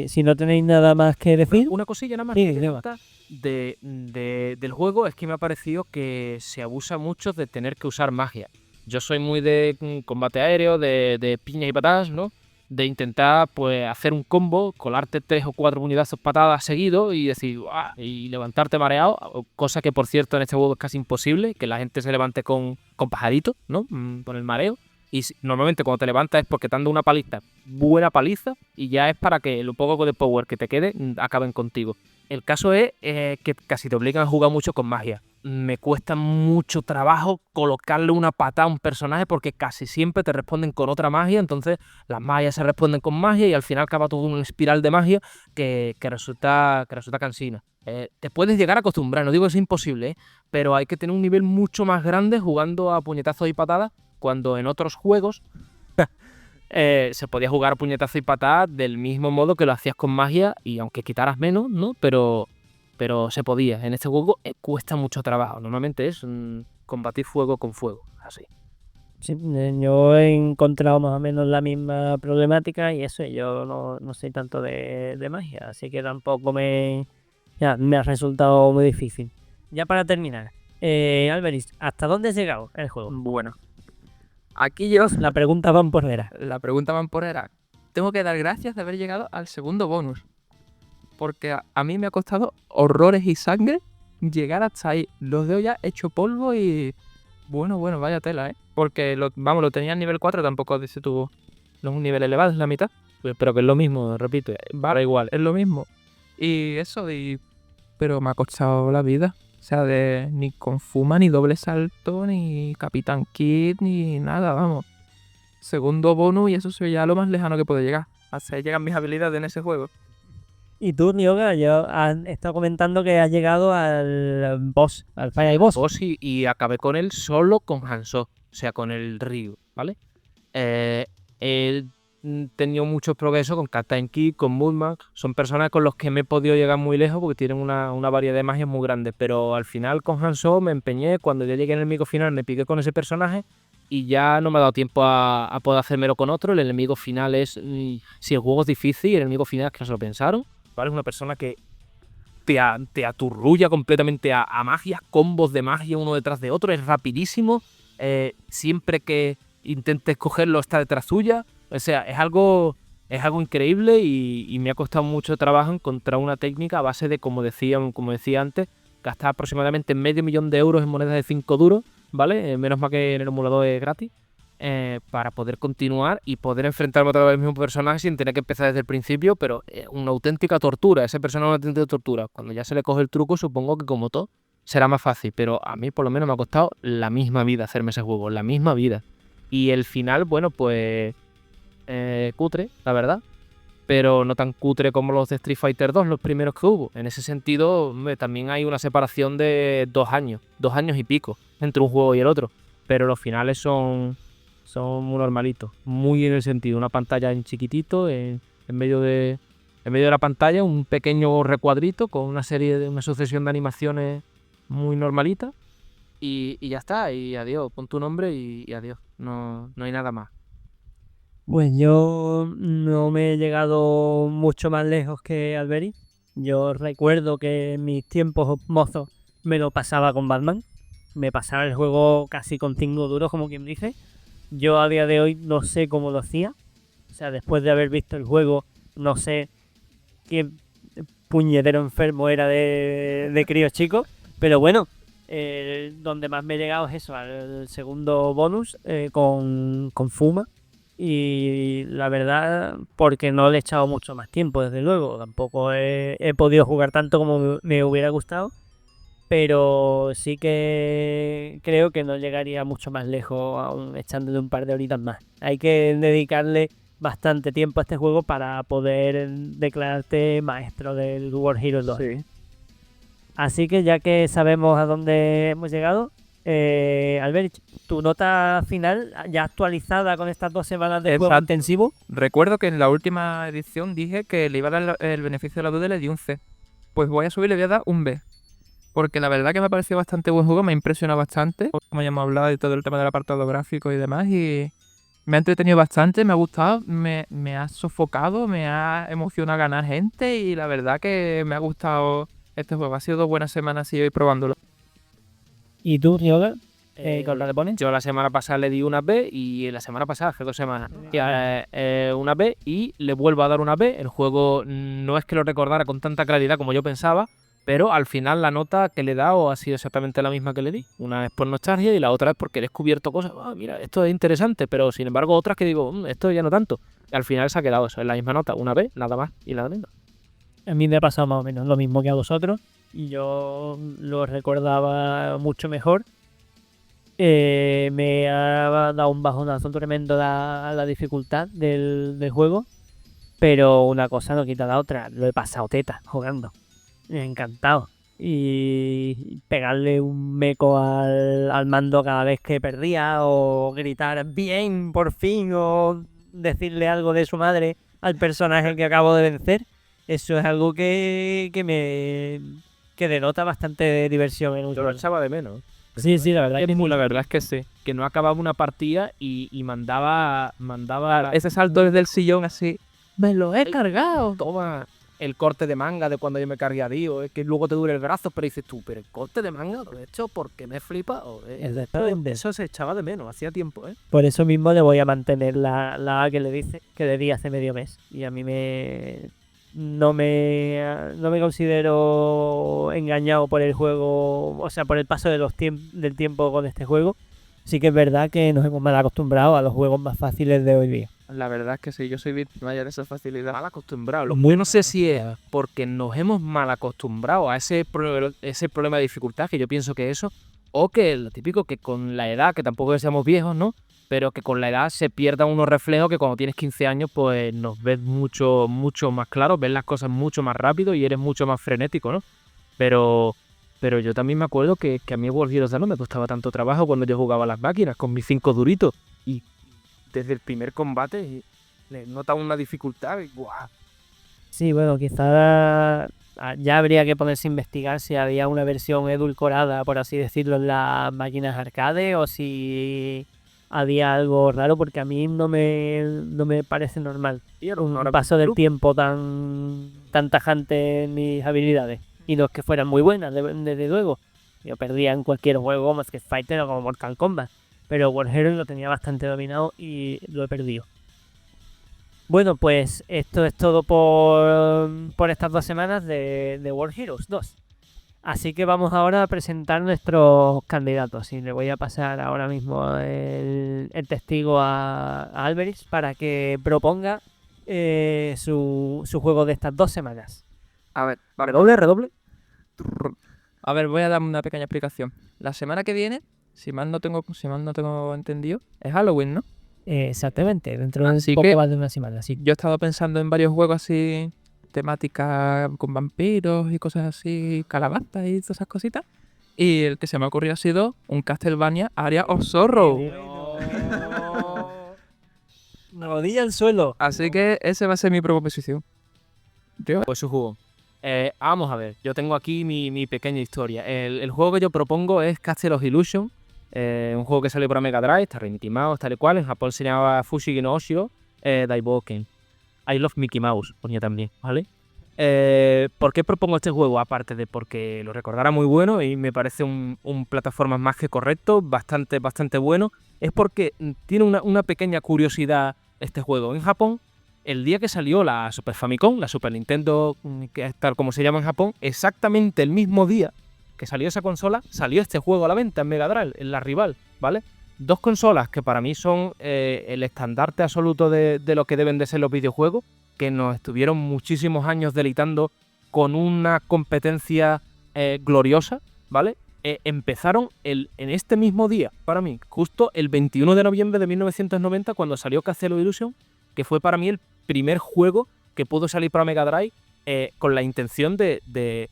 si no tenéis nada más que decir, Una cosilla nada más Sí, que dime. gusta del juego es que me ha parecido que se abusa mucho de tener que usar magia. Yo soy muy de combate aéreo, de piñas y patadas, ¿no? De intentar pues hacer un combo, colarte 3 o 4 puñetazos patadas seguidos y decir ¡guau! Y levantarte mareado, cosa que por cierto en este juego es casi imposible, que la gente se levante con pajaritos, ¿no? Con el mareo. Y normalmente cuando te levantas es porque te han dado una paliza, buena paliza, y ya es para que lo poco de power que te quede acaben contigo. El caso es que casi te obligan a jugar mucho con magia. Me cuesta mucho trabajo colocarle una patada a un personaje porque casi siempre te responden con otra magia, entonces las magias se responden con magia y al final acaba todo una espiral de magia que resulta cansina. Te puedes llegar a acostumbrar, no digo que es imposible, pero hay que tener un nivel mucho más grande jugando a puñetazos y patadas, cuando en otros juegos se podía jugar a puñetazos y patadas del mismo modo que lo hacías con magia y aunque quitaras menos, ¿no? Pero se podía. En este juego cuesta mucho trabajo. Normalmente es combatir fuego con fuego, así. sí, yo he encontrado más o menos la misma problemática y eso, yo no soy tanto de magia, así que tampoco me ha resultado muy difícil. Ya para terminar, Alberis, ¿hasta dónde has llegado en el juego? Bueno, aquí yo, La pregunta van por veras. la pregunta van por era, tengo que dar gracias de haber llegado al segundo bonus. Porque a mí me ha costado horrores y sangre llegar hasta ahí. Los dedos ya hecho polvo y... Bueno, vaya tela, ¿eh? Porque, lo tenía en nivel 4, tampoco dice tuvo un nivel elevado, es la mitad. Pero que es lo mismo, repito, Vale, igual. es lo mismo. Y eso, pero me ha costado la vida. O sea, ni con Fuma, ni doble salto, ni Capitán Kid, ni nada, vamos. Segundo bonus y eso soy ya lo más lejano que puedo llegar. Hasta ahí llegan mis habilidades en ese juego. Y tú, Nioga, ya has estado comentando que has llegado al boss, al Fire Boss. Y acabé con él solo con Hanzo, o sea, con el Ryu, ¿vale? Él tenido muchos progresos con Captain Kid, con Moonman. Son personas con los que me he podido llegar muy lejos porque tienen una variedad de magias muy grande. Pero al final con Hanzo me empeñé. Cuando ya llegué al enemigo final me piqué con ese personaje y ya no me ha dado tiempo a poder hacérmelo con otro. El enemigo final es... si el juego es difícil, el enemigo final es que no se lo pensaron, ¿vale? Es una persona que te aturrulla completamente a magias, combos de magia uno detrás de otro. Es rapidísimo. Siempre que intentes cogerlo está detrás tuya. O sea, es algo increíble y me ha costado mucho trabajo encontrar una técnica a base de, como decía antes, gastar aproximadamente $500,000 en monedas de 5 duros, ¿vale? Menos mal que en el emulador es gratis, para poder continuar y poder enfrentarme otra vez al mismo personaje sin tener que empezar desde el principio, pero una auténtica tortura. Ese personaje es una auténtica tortura. Cuando ya se le coge el truco, supongo que como todo será más fácil, pero a mí por lo menos me ha costado la misma vida hacerme ese juego, la misma vida. Y el final, bueno, pues... cutre, la verdad, pero no tan cutre como los de Street Fighter 2, los primeros que hubo. En ese sentido, también hay una separación de 2 años y pico entre un juego y el otro, pero los finales son muy normalitos, muy en el sentido, una pantalla en chiquitito, en medio de la pantalla un pequeño recuadrito con una sucesión de animaciones muy normalitas y ya está, y adiós, pon tu nombre y adiós, no hay nada más. Pues yo no me he llegado mucho más lejos que Alberi. Yo recuerdo que en mis tiempos mozos me lo pasaba con Batman. Me pasaba el juego casi con 5 duros, como quien dice. Yo a día de hoy no sé cómo lo hacía. O sea, después de haber visto el juego, no sé qué puñetero enfermo era de crío chico. Pero bueno, donde más me he llegado es eso, al segundo bonus con Fuma. Y la verdad, porque no le he echado mucho más tiempo, desde luego. Tampoco he podido jugar tanto como me hubiera gustado. Pero sí que creo que no llegaría mucho más lejos aún echándole un par de horitas más. Hay que dedicarle bastante tiempo a este juego para poder declararte maestro del World Heroes 2. Sí. Así que ya que sabemos a dónde hemos llegado, Albert, tu nota final ya actualizada con estas 2 semanas de juego Exacto. intensivo. Recuerdo que en la última edición dije que le iba a dar el beneficio de la duda y le di un C. Pues voy a subir y le voy a dar un B. porque la verdad que me ha parecido bastante buen juego, me ha impresionado bastante, como ya hemos hablado de todo el tema del apartado gráfico y demás, y me ha entretenido bastante, me ha gustado, me ha sofocado, me ha emocionado ganar gente, y la verdad que me ha gustado este juego. Ha sido 2 buenas semanas así hoy probándolo. ¿Y tú, Ryoga? ¿Con la le pones? Yo la semana pasada le di una B y la semana pasada, hace 2 semanas, una B y le vuelvo a dar una B. El juego no es que lo recordara con tanta claridad como yo pensaba, pero al final la nota que le he dado ha sido exactamente la misma que le di. Una es por nostalgia y la otra es porque he descubierto cosas. Mira, esto es interesante, pero sin embargo otras que digo, esto ya no tanto. Y al final se ha quedado eso, es la misma nota, una B, nada más y nada menos. A mí me ha pasado más o menos lo mismo que a vosotros. Y yo lo recordaba mucho mejor. Me ha dado un bajonazo tremendo la dificultad del juego. Pero una cosa no quita la otra. Lo he pasado teta jugando. Me ha encantado. Y pegarle un meco al mando cada vez que perdía. O gritar bien, por fin. O decirle algo de su madre al personaje que acabo de vencer. Eso es algo que denota bastante diversión en un Yo lo juego. echaba de menos. Sí, la verdad. La verdad es que sí. Que no acababa una partida y mandaba Ese salto desde el sillón así, me lo he cargado. toma el corte de manga de cuando yo me cargué a Dio, es que luego te dure el brazo, pero dices tú, pero el corte de manga lo he hecho porque me flipa. Eso se echaba de menos, hacía tiempo, Por eso mismo le voy a mantener la A que le di hace medio mes. Y a mí no me considero engañado por el juego, o sea, por el paso del tiempo con este juego. Sí que es verdad que nos hemos mal acostumbrado a los juegos más fáciles de hoy día. La verdad es que sí, yo soy víctima de esa facilidad. Mal acostumbrado. Yo no sé si es porque nos hemos mal acostumbrado a ese problema de dificultad, que yo pienso que eso, o que lo típico que con la edad, que tampoco es que seamos viejos, ¿no? Pero que con la edad se pierdan unos reflejos que cuando tienes 15 años pues nos ves mucho más claros, ves las cosas mucho más rápido y eres mucho más frenético, ¿no? Pero yo también me acuerdo que a mí World Heroes no me costaba tanto trabajo cuando yo jugaba a las máquinas con mis 5 duritos y desde el primer combate le notaba una dificultad y ¡guau! Sí, bueno, quizá ya habría que ponerse a investigar si había una versión edulcorada, por así decirlo, en las máquinas arcade o si había algo raro, porque a mí no me parece normal un paso del tiempo tan tajante en mis habilidades. Y no es que fueran muy buenas, desde luego. Yo perdía en cualquier juego como Street Fighter o como Mortal Kombat. Pero World Heroes lo tenía bastante dominado y lo he perdido. Bueno, pues esto es todo por estas 2 semanas de World Heroes 2. Así que vamos ahora a presentar nuestros candidatos. Y le voy a pasar ahora mismo el testigo a Alberis para que proponga su juego de estas 2 semanas. A ver, vale. Redoble. A ver, voy a dar una pequeña explicación. La semana que viene, si mal no tengo entendido, es Halloween, ¿no? Exactamente, dentro de Así un poco que- más de una semana. Sí. Yo he estado pensando en varios juegos así, temática con vampiros y cosas así, calabazas y todas esas cositas. Y el que se me ha ocurrido ha sido un Castlevania Area of Sorrow. Rodilla al suelo. Así que ese va a ser mi proposición. Tío, Pues su juego. Vamos a ver, yo tengo aquí mi pequeña historia. El juego que yo propongo es Castle of Illusion, un juego que salió para Mega Drive, está Mickey Mouse, tal y cual. En Japón se llamaba Fushigi no Oshiro Daiboken. I Love Mickey Mouse, ponía también, ¿vale? ¿Por qué propongo este juego? Aparte de porque lo recordara muy bueno y me parece un plataforma más que correcto, bastante bueno, es porque tiene una pequeña curiosidad este juego. En Japón, el día que salió la Super Famicom, la Super Nintendo, que es tal como se llama en Japón, exactamente el mismo día que salió esa consola, salió este juego a la venta en Mega Drive, en la rival, ¿vale? 2 consolas que para mí son el estandarte absoluto de lo que deben de ser los videojuegos, que nos estuvieron muchísimos años deleitando con una competencia gloriosa, ¿vale? Empezaron en este mismo día, para mí, justo el 21 de noviembre de 1990, cuando salió Castle of Illusion, que fue para mí el primer juego que pudo salir para Mega Drive con la intención de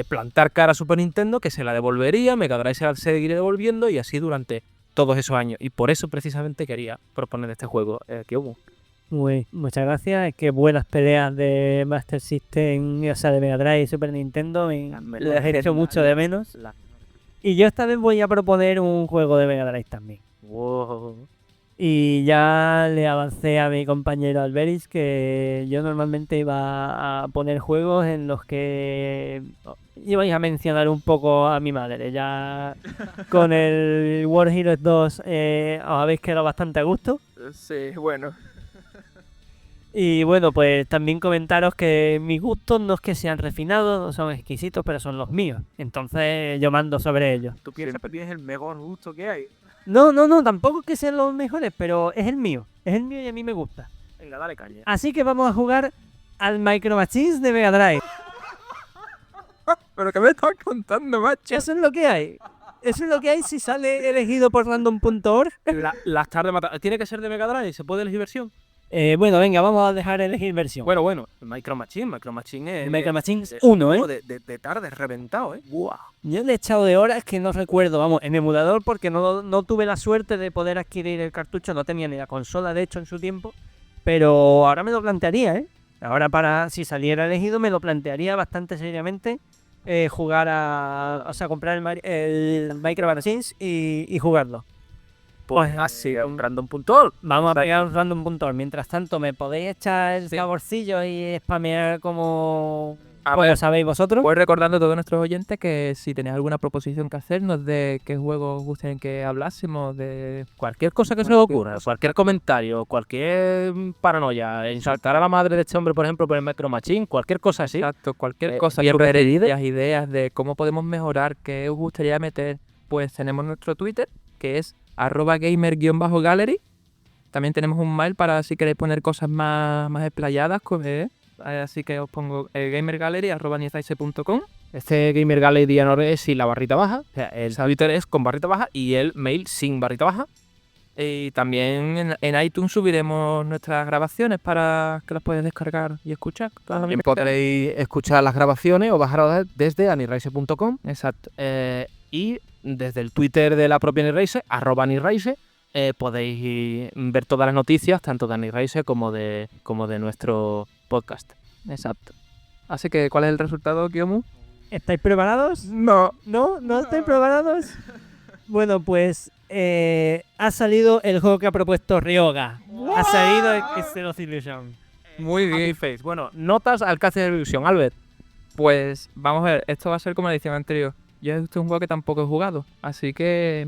plantar cara a Super Nintendo, que se la devolvería, Mega Drive se la seguiría devolviendo y así durante todos esos años. Y por eso precisamente quería proponer este juego. ¿Qué hubo? Muchas gracias. Es que buenas peleas de Master System, o sea, de Mega Drive y Super Nintendo, las he hecho mucho de menos. Y yo esta vez voy a proponer un juego de Mega Drive también. Wow. Y ya le avancé a mi compañero Alberis que yo normalmente iba a poner juegos en los que ibais a mencionar un poco a mi madre. Ya con el War Heroes 2 os habéis quedado bastante a gusto. Sí, bueno. Y bueno, pues también comentaros que mis gustos no es que sean refinados, no son exquisitos, pero son los míos. Entonces yo mando sobre ellos. Tú piensas que tienes el mejor gusto que hay. No, tampoco es que sean los mejores, pero es el mío. Es el mío y a mí me gusta. Venga, dale caña. Así que vamos a jugar al Micro Machines de Mega Drive. ¿Pero qué me estás contando, macho? Eso es lo que hay. Eso es lo que hay si sale elegido por random.org. Las tardes matadas. ¿Tiene que ser de Mega Drive? ¿Se puede elegir versión? Bueno, venga, vamos a dejar elegir versión. Bueno, Micro Machine es... Micro Machines 1, De tarde reventado, Buah. Yo le he echado de horas que no recuerdo, vamos, en emulador porque no tuve la suerte de poder adquirir el cartucho, no tenía ni la consola de hecho en su tiempo, pero ahora me lo plantearía, Ahora si saliera elegido me lo plantearía bastante seriamente jugar comprar el Micro Machines y jugarlo. Pues así, un random.org. Vamos a pegar un random.org. Mientras tanto, ¿me podéis echar el saborcillo y spamear como pues sabéis vosotros? Pues recordando a todos nuestros oyentes que si tenéis alguna proposición que hacernos de qué juegos os gustaría que hablásemos, de cualquier cosa que se os ocurra, cualquier comentario, cualquier paranoia, insultar a la madre de este hombre, por ejemplo, por el Micro Machine, cualquier cosa así. Exacto, cualquier cosa, y ideas de cómo podemos mejorar, qué os gustaría meter, pues tenemos nuestro Twitter, que es @gamer_gallery. También tenemos un mail para si queréis poner cosas más explayadas, así que os pongo gamergallery@nizaise.com. Este Gamer Gallery no es sin la barrita baja, o sea, el Twitter es con barrita baja y el mail sin barrita baja. Y también en iTunes subiremos nuestras grabaciones para que las puedas descargar y escuchar. También podréis escuchar las grabaciones o bajarlas desde anirraise.com. Exacto. Y desde el Twitter de la propia Anirraise, @anirraise, podéis ver todas las noticias, tanto de Anirraise como de nuestro podcast. Exacto. Así que, ¿cuál es el resultado, Kiyomu? ¿Estáis preparados? No. ¿No estáis preparados? Bueno, pues ha salido el juego que ha propuesto Ryoga. Ha salido el Xenos Illusion. Muy bien. Face. Bueno, notas al Castle Illusion, Albert. Pues vamos a ver, esto va a ser como la edición anterior. Yo este es un juego que tampoco he jugado, así que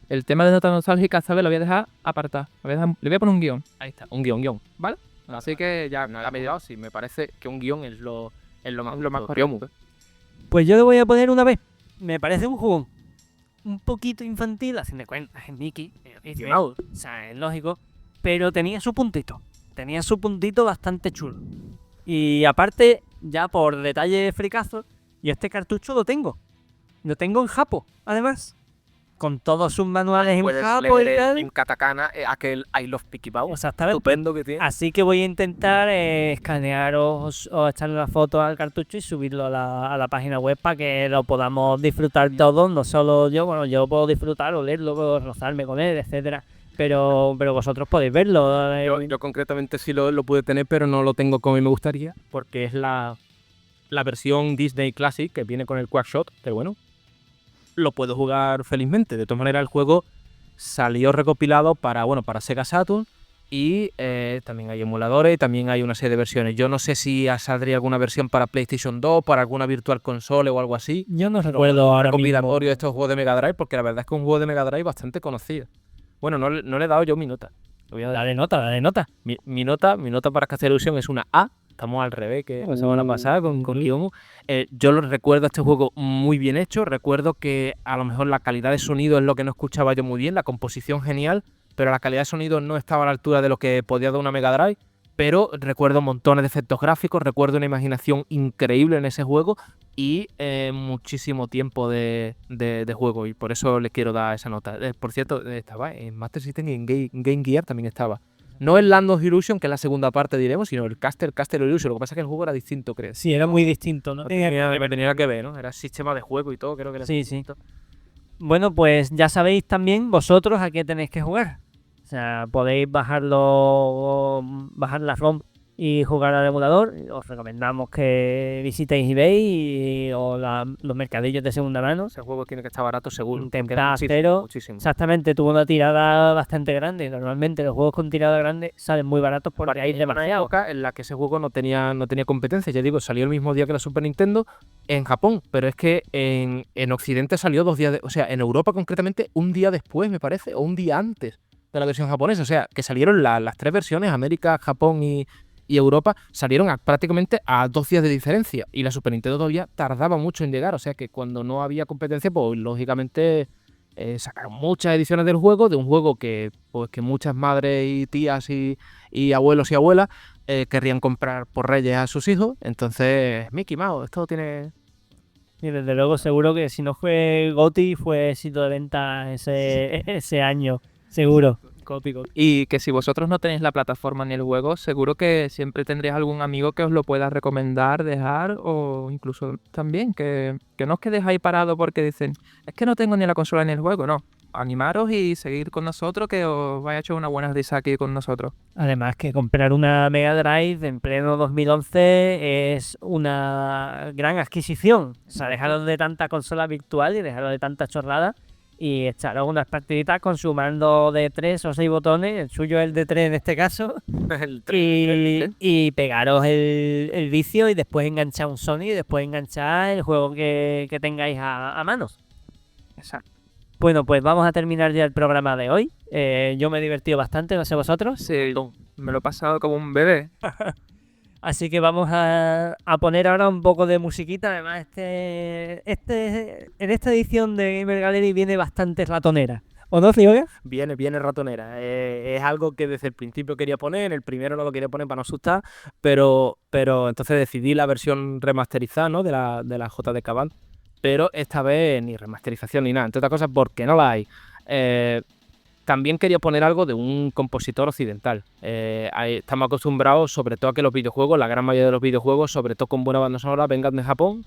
el tema de notas nostálgicas, ¿sabes? Lo voy a dejar apartado. Le voy a poner un guión. Ahí está, un guión. ¿Vale? Así que ya no la medida, sí, me parece que un guión es lo más correcto. Pues yo le voy a poner una vez. Me parece un juego un poquito infantil, a fin de cuentas, es Mickey. O sea, es lógico. Pero tenía su puntito. Tenía su puntito bastante chulo. Y aparte, ya por detalle fricazo, yo este cartucho lo tengo. Lo tengo en japo, además. Con todos sus manuales en japo y tal. En katakana, aquel I Love Picky Bow. Exactamente. Estupendo que tiene. Así que voy a intentar escanear o echarle una foto al cartucho y subirlo a la página web para que lo podamos disfrutar todos. No solo yo, bueno, yo puedo disfrutar, olerlo, puedo rozarme con él, etcétera. Pero vosotros podéis verlo. Yo concretamente sí lo pude tener, pero no lo tengo como me gustaría, porque es la versión Disney Classic que viene con el Quackshot, que bueno, lo puedo jugar felizmente. De todas maneras, el juego salió recopilado para Sega Saturn y también hay emuladores y también hay una serie de versiones. Yo no sé si saldría alguna versión para PlayStation 2, para alguna Virtual Console o algo así. Yo no recuerdo ahora mismo. Recopilatorio de estos juegos de Mega Drive, porque la verdad es que es un juego de Mega Drive bastante conocido. Bueno, no le he dado yo mi nota. Dale nota. Mi nota para Castle Illusion es una A. Estamos al revés que la semana pasada con Kiyomu. Yo lo recuerdo este juego muy bien hecho. Recuerdo que a lo mejor la calidad de sonido es lo que no escuchaba yo muy bien. La composición genial, pero la calidad de sonido no estaba a la altura de lo que podía dar una Mega Drive. Pero recuerdo montones de efectos gráficos, recuerdo una imaginación increíble en ese juego y muchísimo tiempo de juego. Y por eso le quiero dar esa nota. Por cierto, estaba en Master System y en Game Gear también estaba. No el Land of Illusion, que es la segunda parte, diremos, sino el Castle Illusion. Lo que pasa es que el juego era distinto, creo. Sí, era muy distinto, ¿no? Tenía que ver, ¿no? Era sistema de juego y todo, creo que era distinto. Sí. Bueno, pues ya sabéis también vosotros a qué tenéis que jugar. O sea, podéis bajar la ROM y jugar al emulador. Os recomendamos que visitéis eBay o los mercadillos de segunda mano. Ese juego tiene que estar barato seguro. Template Muchísimo, cero. muchísimo. Exactamente, tuvo una tirada bastante grande. Normalmente los juegos con tirada grande salen muy baratos porque hay Una demasiado. época en la que ese juego no tenía competencia. Ya digo, salió el mismo día que la Super Nintendo en Japón, pero es que en Occidente salió 2 días, o sea, en Europa concretamente un día después, me parece, o un día antes de la versión japonesa. O sea, que salieron las 3 versiones, América, Japón y Europa, salieron prácticamente a 2 días de diferencia. Y la Super Nintendo todavía tardaba mucho en llegar. O sea, que cuando no había competencia, pues lógicamente sacaron muchas ediciones del juego, de un juego que muchas madres y tías y abuelos y abuelas querrían comprar por Reyes a sus hijos. Entonces, Mickey Mouse, esto tiene... Y desde luego seguro que si no fue GOTY fue éxito de venta ese año, seguro. Y que si vosotros no tenéis la plataforma ni el juego, seguro que siempre tendréis algún amigo que os lo pueda recomendar, dejar, o incluso también que no os quedéis ahí parado porque dicen, es que no tengo ni la consola ni el juego. No, animaros y seguir con nosotros, que os vaya a echar una buena risa aquí con nosotros. Además que comprar una Mega Drive en pleno 2011 es una gran adquisición. O sea, dejaros de tanta consola virtual y dejaros de tanta chorrada y echaros unas partiditas con su mando de 3 o 6 botones, el suyo es el de 3 en este caso, y pegaros el vicio y después enganchar un Sony y después enganchar el juego que tengáis a manos. Exacto. Bueno, pues vamos a terminar ya el programa de hoy. Yo me he divertido bastante, no sé vosotros. Sí, me lo he pasado como un bebé. Así que vamos a poner ahora un poco de musiquita. Además, en esta edición de Gamer Gallery viene bastante ratonera. ¿O no, Cioga? Viene ratonera. Es algo que desde el principio quería poner. En el primero no lo quería poner para no asustar, pero entonces decidí la versión remasterizada, ¿no? de la JDK Band. Pero esta vez ni remasterización ni nada. Entre otras cosas porque no la hay. También quería poner algo de un compositor occidental. Estamos acostumbrados, sobre todo a que los videojuegos, la gran mayoría de los videojuegos, sobre todo con buena banda sonora, vengan de Japón.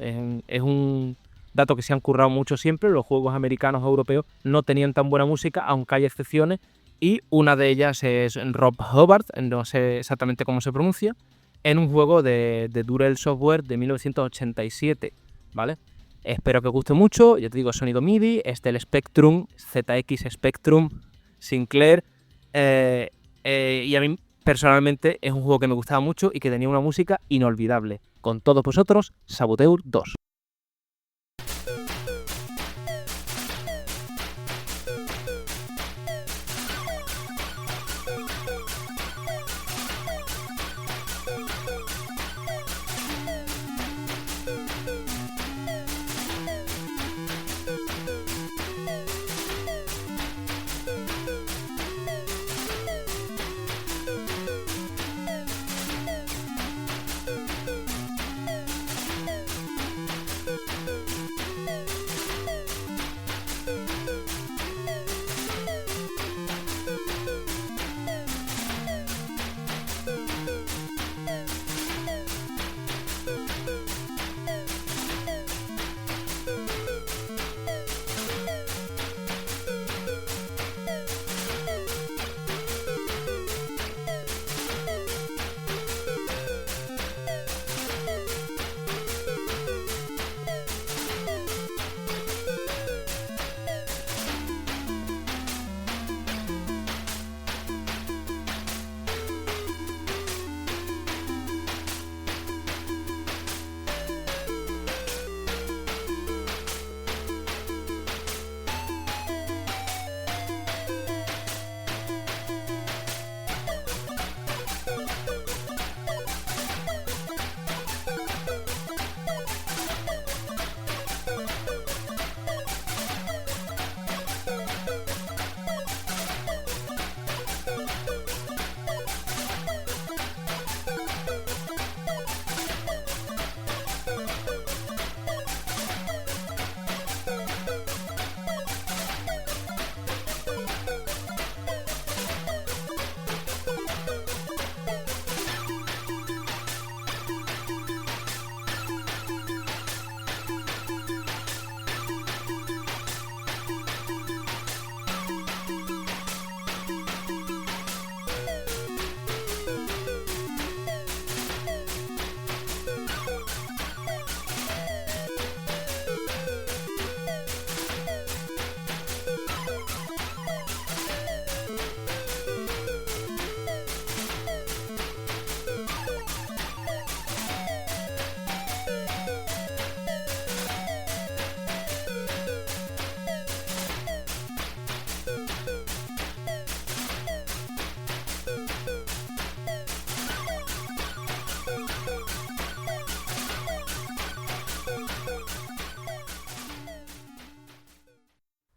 Es un dato que se han currado mucho siempre. Los juegos americanos o europeos no tenían tan buena música, aunque hay excepciones. Y una de ellas es Rob Hubbard, no sé exactamente cómo se pronuncia, en un juego de Durell Software de 1987, ¿vale? Espero que os guste mucho. Ya te digo, sonido MIDI, es del Spectrum, ZX Spectrum Sinclair, y a mí personalmente es un juego que me gustaba mucho y que tenía una música inolvidable. Con todos vosotros, Saboteur 2.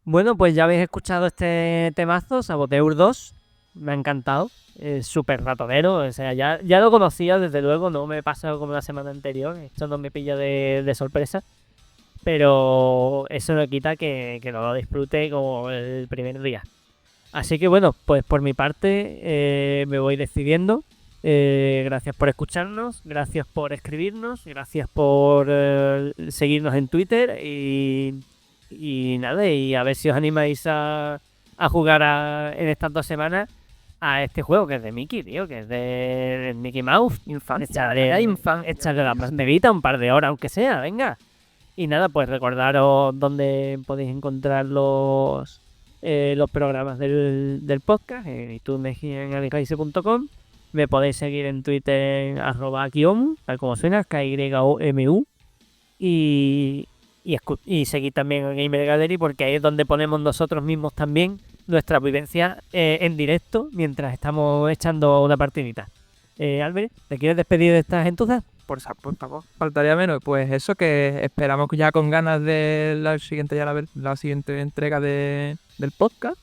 Bueno, pues ya habéis escuchado este temazo, Saboteur 2. Me ha encantado. Es súper ratonero. O sea, ya lo conocía, desde luego. No me he pasado como la semana anterior. Esto no me pilla de sorpresa. Pero eso no quita que no lo disfrute como el primer día. Así que bueno, pues por mi parte me voy despidiendo. Gracias por escucharnos, gracias por escribirnos, gracias por seguirnos en Twitter y nada, y a ver si os animáis a jugar en estas 2 semanas a este juego que es de Mickey, tío, que es de Mickey Mouse. Echarle la pantevita un par de horas, aunque sea, venga. Y nada, pues recordaros dónde podéis encontrar los programas del podcast, en iTunes y en alcaise.com. Me podéis seguir en Twitter en @kiomu, tal como suena, KYOMU. Y seguir también en Gamer Gallery, porque ahí es donde ponemos nosotros mismos también nuestra vivencia en directo mientras estamos echando una partidita. Albert, ¿te quieres despedir de estas gentuzas? Por favor, faltaría menos. Pues eso, que esperamos ya con ganas de la siguiente entrega del podcast.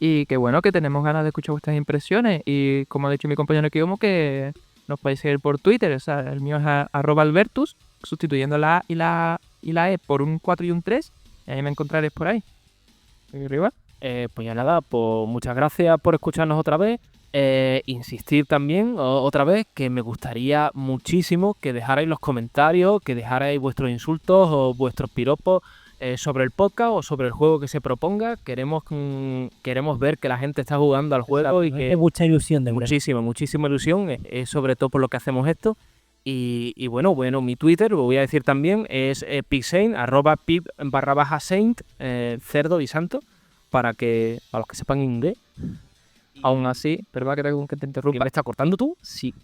Y que bueno, que tenemos ganas de escuchar vuestras impresiones. Y como ha dicho mi compañero Kiyomo, que nos podéis seguir por Twitter. O sea, el mío es @albertus, sustituyendo la A y la E por un 4 y un 3. Y ahí me encontraréis por ahí. ¿Y arriba? Pues ya nada, pues muchas gracias por escucharnos otra vez. Insistir también otra vez que me gustaría muchísimo que dejarais los comentarios, que dejarais vuestros insultos o vuestros piropos sobre el podcast o sobre el juego que se proponga. Queremos ver que la gente está jugando al juego y que mucha ilusión de muchísima ilusión, sobre todo por lo que hacemos esto. Y bueno, mi Twitter, lo voy a decir también, es pipsaint, @pip_saint, cerdo y santo, para los que sepan inglés. Aún así, perdón que te interrumpa. ¿Me está cortando tú? Sí.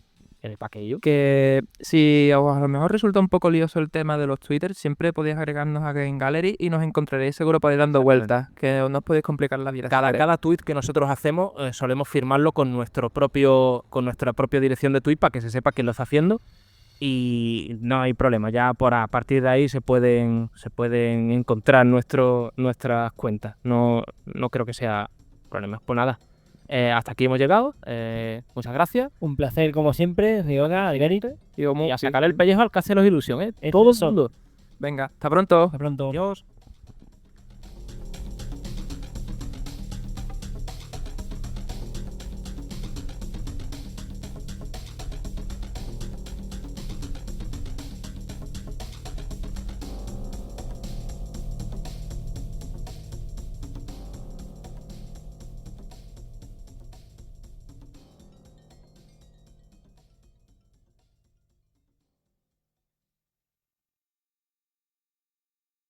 ¿Para qué yo? Que si a lo mejor resulta un poco lioso el tema de los Twitter, siempre podéis agregarnos a Game Gallery y nos encontraréis seguro para ir dando vueltas, que no os podéis complicar la vida. Cada tweet que nosotros hacemos solemos firmarlo con nuestra propia dirección de tweet para que se sepa quién lo está haciendo y no hay problema. Ya a partir de ahí se pueden encontrar nuestras cuentas. No creo que sea problema. Pues nada. Hasta aquí hemos llegado. Muchas gracias. Un placer, como siempre, Ryoga, Alberto. Y a sacarle el pellejo al que hace los ilusiones. Todo el mundo. Venga, hasta pronto. Hasta pronto. Adiós.